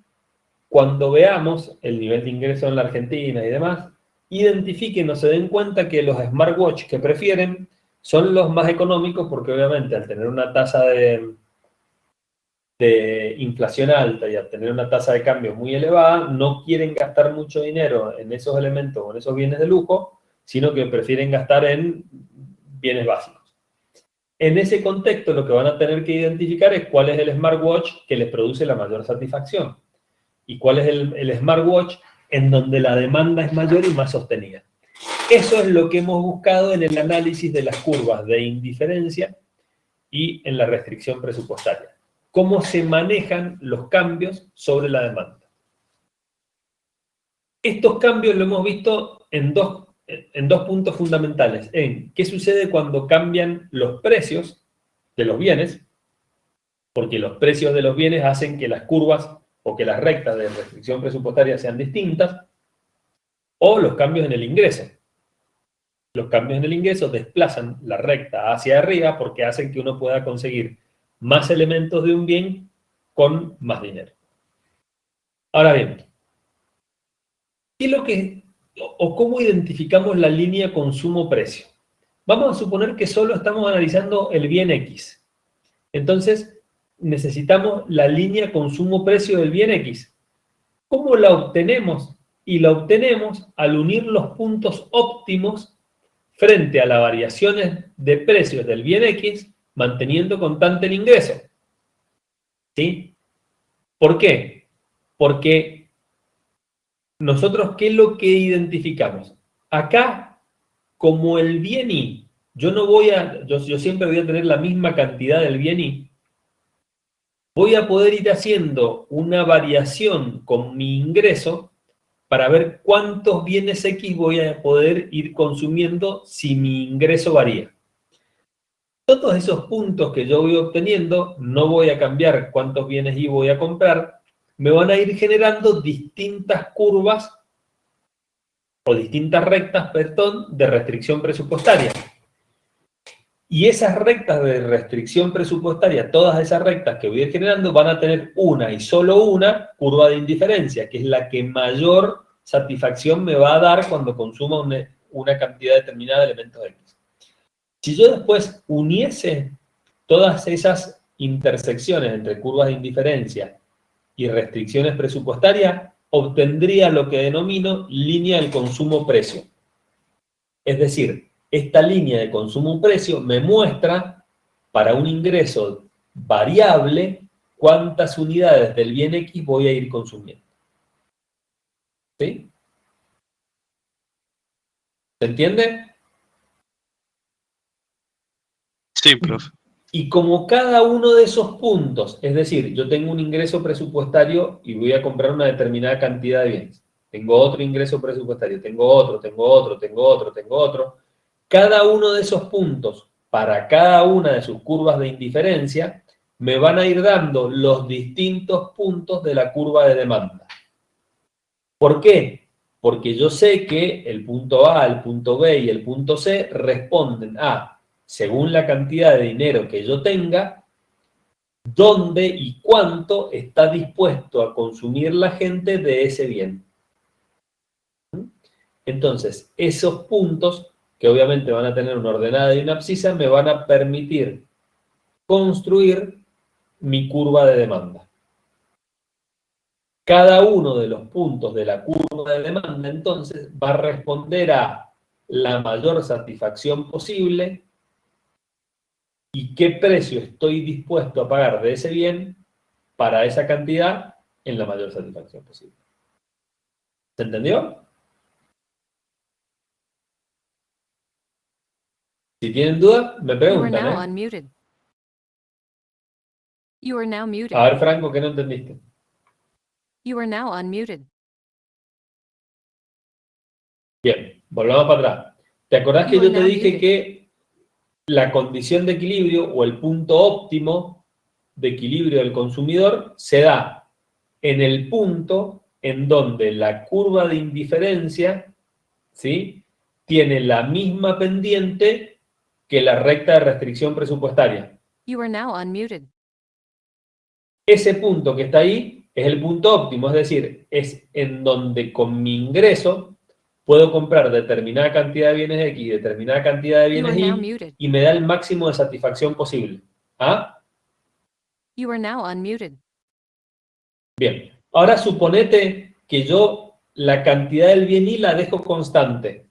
cuando veamos el nivel de ingreso en la Argentina y demás, identifiquen o se den cuenta que los smartwatch que prefieren son los más económicos porque obviamente al tener una tasa de inflación alta y al tener una tasa de cambio muy elevada, no quieren gastar mucho dinero en esos elementos o en esos bienes de lujo, sino que prefieren gastar en bienes básicos. En ese contexto lo que van a tener que identificar es cuál es el smartwatch que les produce la mayor satisfacción y cuál es el smartwatch en donde la demanda es mayor y más sostenida. Eso es lo que hemos buscado en el análisis de las curvas de indiferencia y en la restricción presupuestaria. Cómo se manejan los cambios sobre la demanda. Estos cambios lo hemos visto en dos puntos fundamentales. En qué sucede cuando cambian los precios de los bienes, porque los precios de los bienes hacen que las curvas o que las rectas de restricción presupuestaria sean distintas, o los cambios en el ingreso. Los cambios en el ingreso desplazan la recta hacia arriba porque hacen que uno pueda conseguir más elementos de un bien con más dinero. Ahora bien, ¿qué es lo que, o cómo identificamos la línea consumo-precio? Vamos a suponer que solo estamos analizando el bien X. Entonces, necesitamos la línea consumo-precio del bien X. ¿Cómo la obtenemos? Y la obtenemos al unir los puntos óptimos frente a las variaciones de precios del bien X, manteniendo constante el ingreso. ¿Sí? ¿Por qué? Porque nosotros, ¿qué es lo que identificamos? Acá, como el bien Y, yo siempre voy a tener la misma cantidad del bien Y, voy a poder ir haciendo una variación con mi ingreso para ver cuántos bienes X voy a poder ir consumiendo si mi ingreso varía. Todos esos puntos que yo voy obteniendo, no voy a cambiar cuántos bienes Y voy a comprar, me van a ir generando distintas curvas o distintas rectas, perdón, de restricción presupuestaria. Y esas rectas de restricción presupuestaria, todas esas rectas que voy a ir generando, van a tener una y solo una curva de indiferencia, que es la que mayor satisfacción me va a dar cuando consuma una cantidad determinada de elementos X. Si yo después uniese todas esas intersecciones entre curvas de indiferencia y restricciones presupuestarias, obtendría lo que denomino línea del consumo-precio. Es decir, esta línea de consumo-precio me muestra para un ingreso variable cuántas unidades del bien X voy a ir consumiendo. ¿Sí? ¿Se entiende? Sí, profe. Y como cada uno de esos puntos, es decir, yo tengo un ingreso presupuestario y voy a comprar una determinada cantidad de bienes. Tengo otro ingreso presupuestario, tengo otro, cada uno de esos puntos, para cada una de sus curvas de indiferencia, me van a ir dando los distintos puntos de la curva de demanda. ¿Por qué? Porque yo sé que el punto A, el punto B y el punto C responden a, según la cantidad de dinero que yo tenga, dónde y cuánto está dispuesto a consumir la gente de ese bien. Entonces, esos puntos, que obviamente van a tener una ordenada y una abscisa, me van a permitir construir mi curva de demanda. Cada uno de los puntos de la curva de demanda, entonces, va a responder a la mayor satisfacción posible y qué precio estoy dispuesto a pagar de ese bien para esa cantidad en la mayor satisfacción posible. ¿Se entendió? Si tienen dudas, me You are preguntan, now unmuted. You are now muted. A ver, Franco, ¿qué no entendiste? You are now unmuted. Bien, volvamos para atrás. ¿Te acordás que You yo are te now dije muted. que la condición de equilibrio o el punto óptimo de equilibrio del consumidor se da en el punto en donde la curva de indiferencia, ¿sí?, tiene la misma pendiente que la recta de restricción presupuestaria? You are now unmuted. Ese punto que está ahí es el punto óptimo, es decir, es en donde con mi ingreso puedo comprar determinada cantidad de bienes X y determinada cantidad de You are bienes now Y muted. y me da el máximo de satisfacción posible. ¿Ah? You are now unmuted. Bien. Ahora suponete que yo la cantidad del bien Y la dejo constante.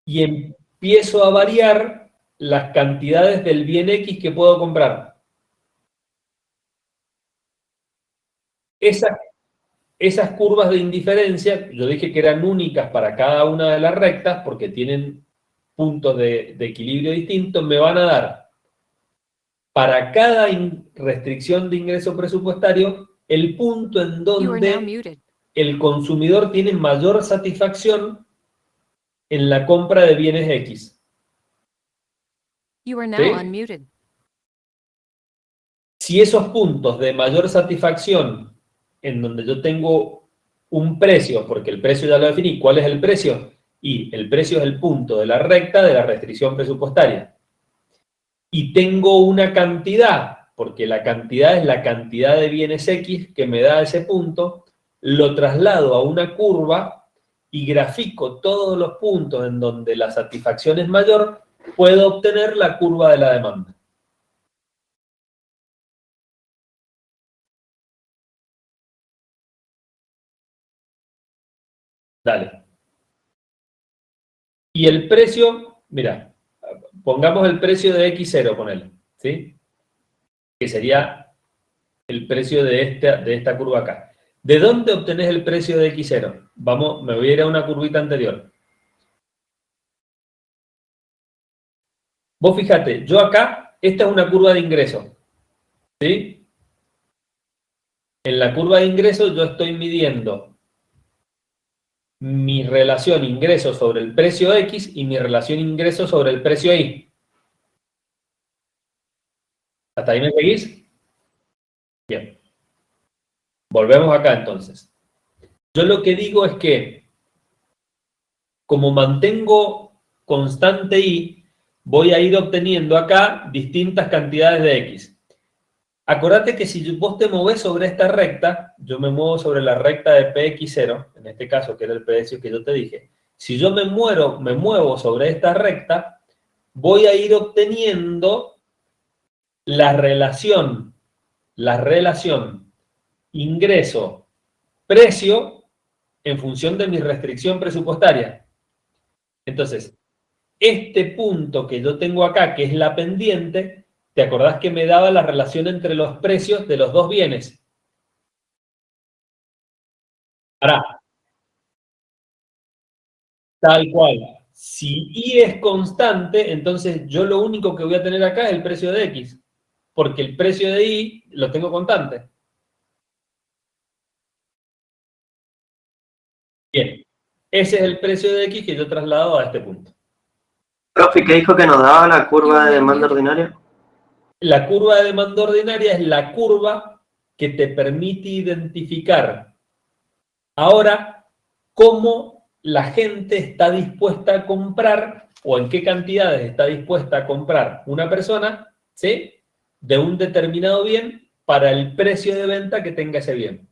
Y empiezo a variar las cantidades del bien X que puedo comprar. Esas curvas de indiferencia, yo dije que eran únicas para cada una de las rectas porque tienen puntos de equilibrio distintos, me van a dar para cada restricción de ingreso presupuestario el punto en You are now donde muted. el consumidor tiene mayor satisfacción en la compra de bienes X. You are now ¿Sí? unmuted. Si esos puntos de mayor satisfacción en donde yo tengo un precio, porque el precio ya lo definí, ¿cuál es el precio? Y el precio es el punto de la recta de la restricción presupuestaria. Y tengo una cantidad, porque la cantidad es la cantidad de bienes X que me da ese punto, lo traslado a una curva y grafico todos los puntos en donde la satisfacción es mayor, puedo obtener la curva de la demanda. Dale. Y el precio, mira, pongamos el precio de X0, ponele, ¿sí? Que sería el precio de esta curva acá. ¿De dónde obtenés el precio de X0? Vamos, me voy a ir a una curvita anterior. Vos fíjate, yo acá, esta es una curva de ingreso, ¿sí? En la curva de ingreso yo estoy midiendo mi relación ingreso sobre el precio X y mi relación ingreso sobre el precio Y. ¿Hasta ahí me seguís? Bien. Volvemos acá entonces. Yo lo que digo es que, como mantengo constante Y, voy a ir obteniendo acá distintas cantidades de X. Acordate que si vos te movés sobre esta recta, yo me muevo sobre la recta de PX0, en este caso, que era el precio que yo te dije. Si yo me muevo sobre esta recta, voy a ir obteniendo la relación ingreso-precio en función de mi restricción presupuestaria. Entonces, este punto que yo tengo acá, que es la pendiente, ¿te acordás que me daba la relación entre los precios de los dos bienes? Ahora, tal cual. Si Y es constante, entonces yo lo único que voy a tener acá es el precio de X, porque el precio de Y lo tengo constante. Bien, ese es el precio de X que yo traslado a este punto. Profe, ¿qué dijo que nos daba la curva de demanda ordinaria? La curva de demanda ordinaria es la curva que te permite identificar ahora cómo la gente está dispuesta a comprar o en qué cantidades está dispuesta a comprar una persona, ¿sí?, de un determinado bien para el precio de venta que tenga ese bien.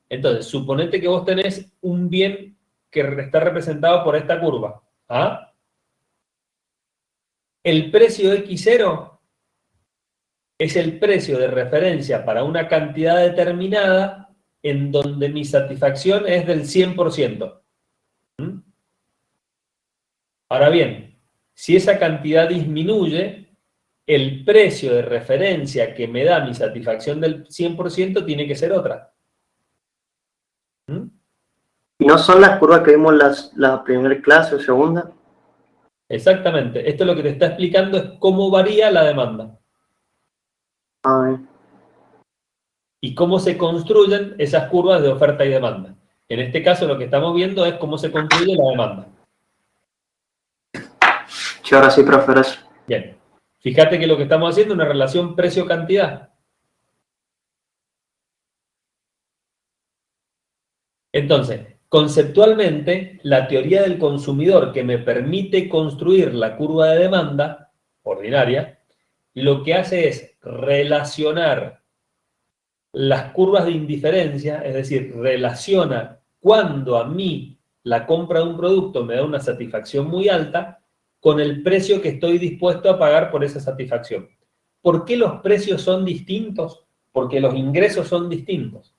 Entonces, suponete que vos tenés un bien que está representado por esta curva. ¿Ah? El precio X0 es el precio de referencia para una cantidad determinada en donde mi satisfacción es del 100%. ¿Mm? Ahora bien, si esa cantidad disminuye, el precio de referencia que me da mi satisfacción del 100% tiene que ser otra. ¿Mm? ¿Y no son las curvas que vimos la primera clase o segunda? Exactamente. Esto lo que te está explicando es cómo varía la demanda A ver. y cómo se construyen esas curvas de oferta y demanda. En este caso lo que estamos viendo es cómo se construye la demanda. Sí, ahora sí, profe, ahora sí. Bien. Fíjate que lo que estamos haciendo es una relación precio-cantidad. Entonces, conceptualmente, la teoría del consumidor que me permite construir la curva de demanda ordinaria, lo que hace es relacionar las curvas de indiferencia, es decir, relaciona cuando a mí la compra de un producto me da una satisfacción muy alta con el precio que estoy dispuesto a pagar por esa satisfacción. ¿Por qué los precios son distintos? Porque los ingresos son distintos.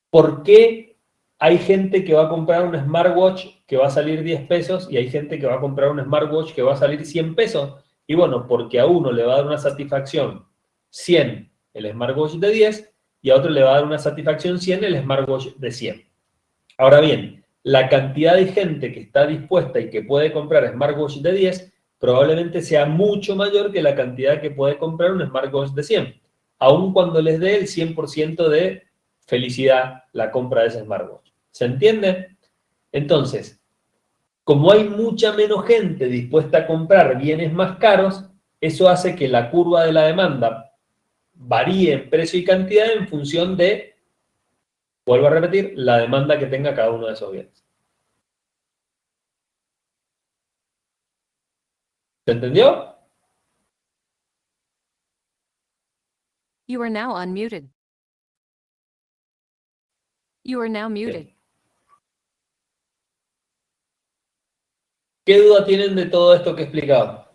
¿Por qué hay gente que va a comprar un smartwatch que va a salir 10 pesos y hay gente que va a comprar un smartwatch que va a salir 100 pesos? Y bueno, porque a uno le va a dar una satisfacción 100 el smartwatch de 10 y a otro le va a dar una satisfacción 100 el smartwatch de 100. Ahora bien, la cantidad de gente que está dispuesta y que puede comprar smartwatch de 10 probablemente sea mucho mayor que la cantidad que puede comprar un smartwatch de 100, aun cuando les dé el 100% de felicidad la compra de ese smartwatch. ¿Se entiende? Entonces, como hay mucha menos gente dispuesta a comprar bienes más caros, eso hace que la curva de la demanda varíe en precio y cantidad en función de, vuelvo a repetir, la demanda que tenga cada uno de esos bienes. ¿Se entendió? You are now unmuted. You are now muted. ¿Qué duda tienen de todo esto que he explicado?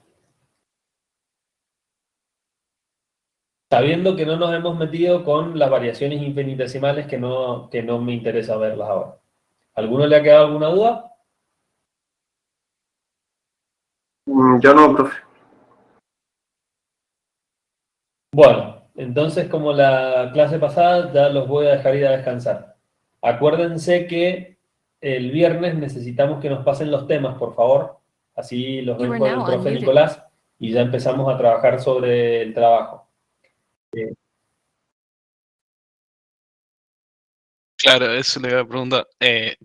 Sabiendo que no nos hemos metido con las variaciones infinitesimales que no me interesa verlas ahora. ¿Alguno le ha quedado alguna duda? Yo no, profe. Bueno, entonces como la clase pasada ya los voy a dejar ir a descansar. Acuérdense que el viernes necesitamos que nos pasen los temas, por favor. Así los ven con el profe Nicolás y ya empezamos a trabajar sobre el trabajo. Claro, eso le iba a preguntar.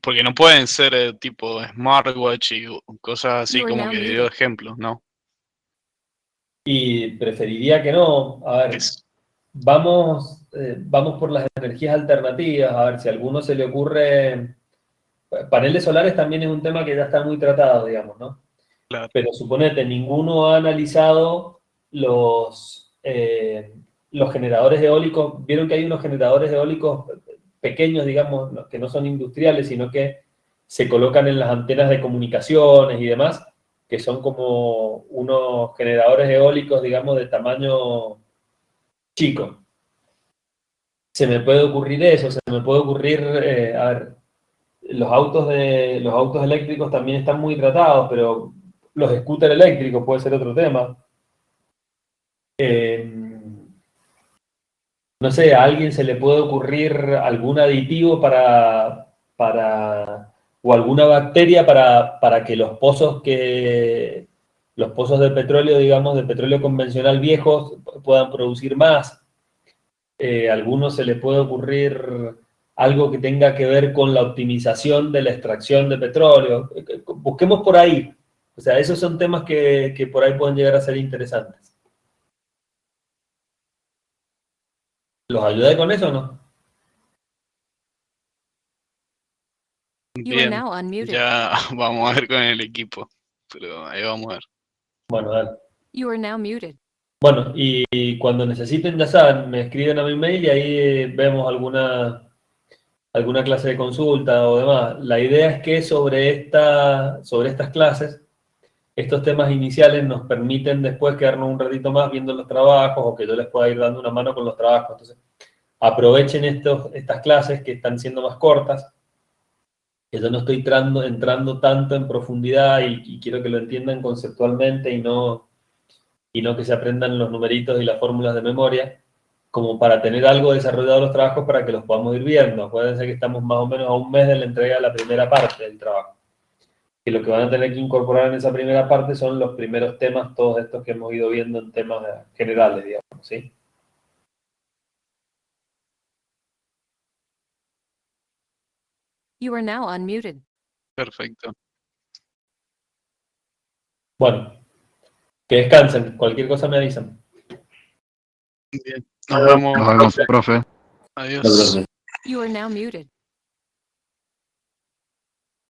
Porque no pueden ser tipo smartwatch y cosas así como que dio ejemplos, ¿no? Y preferiría que no. A ver, vamos por las energías alternativas. A ver, si a alguno se le ocurre... Paneles solares también es un tema que ya está muy tratado, digamos, ¿no? Claro. Pero suponete, ninguno ha analizado los generadores eólicos. Vieron que hay unos generadores eólicos pequeños, digamos, que no son industriales, sino que se colocan en las antenas de comunicaciones y demás, que son como unos generadores eólicos, digamos, de tamaño chico. Se me puede ocurrir eso, se me puede ocurrir, a ver, los autos eléctricos también están muy tratados, pero los scooters eléctricos puede ser otro tema. No sé, a alguien se le puede ocurrir algún aditivo o alguna bacteria para que los pozos de petróleo, digamos, de petróleo convencional viejos puedan producir más. A algunos se le puede ocurrir algo que tenga que ver con la optimización de la extracción de petróleo. Busquemos por ahí. O sea, esos son temas que por ahí pueden llegar a ser interesantes. ¿Los ayudé con eso o no? Bien, ya vamos a ver con el equipo, pero ahí vamos a ver. Bueno, dale. You are now muted. Bueno, y cuando necesiten, ya saben, me escriben a mi mail y ahí vemos alguna clase de consulta o demás. La idea es que sobre estas clases, estos temas iniciales nos permiten después quedarnos un ratito más viendo los trabajos o que yo les pueda ir dando una mano con los trabajos. Entonces, aprovechen estas clases que están siendo más cortas, que yo no estoy entrando tanto en profundidad y quiero que lo entiendan conceptualmente y no que se aprendan los numeritos y las fórmulas de memoria, como para tener algo desarrollado los trabajos para que los podamos ir viendo. Acuérdense que estamos más o menos a un mes de la entrega de la primera parte del trabajo. que lo que van a tener que incorporar en esa primera parte son los primeros temas, todos estos que hemos ido viendo en temas generales, digamos, ¿sí? You are now unmuted. Perfecto. Bueno, que descansen. Cualquier cosa me avisan. Bien. Nos vemos. Nos vemos, profe. Adiós. You are now muted.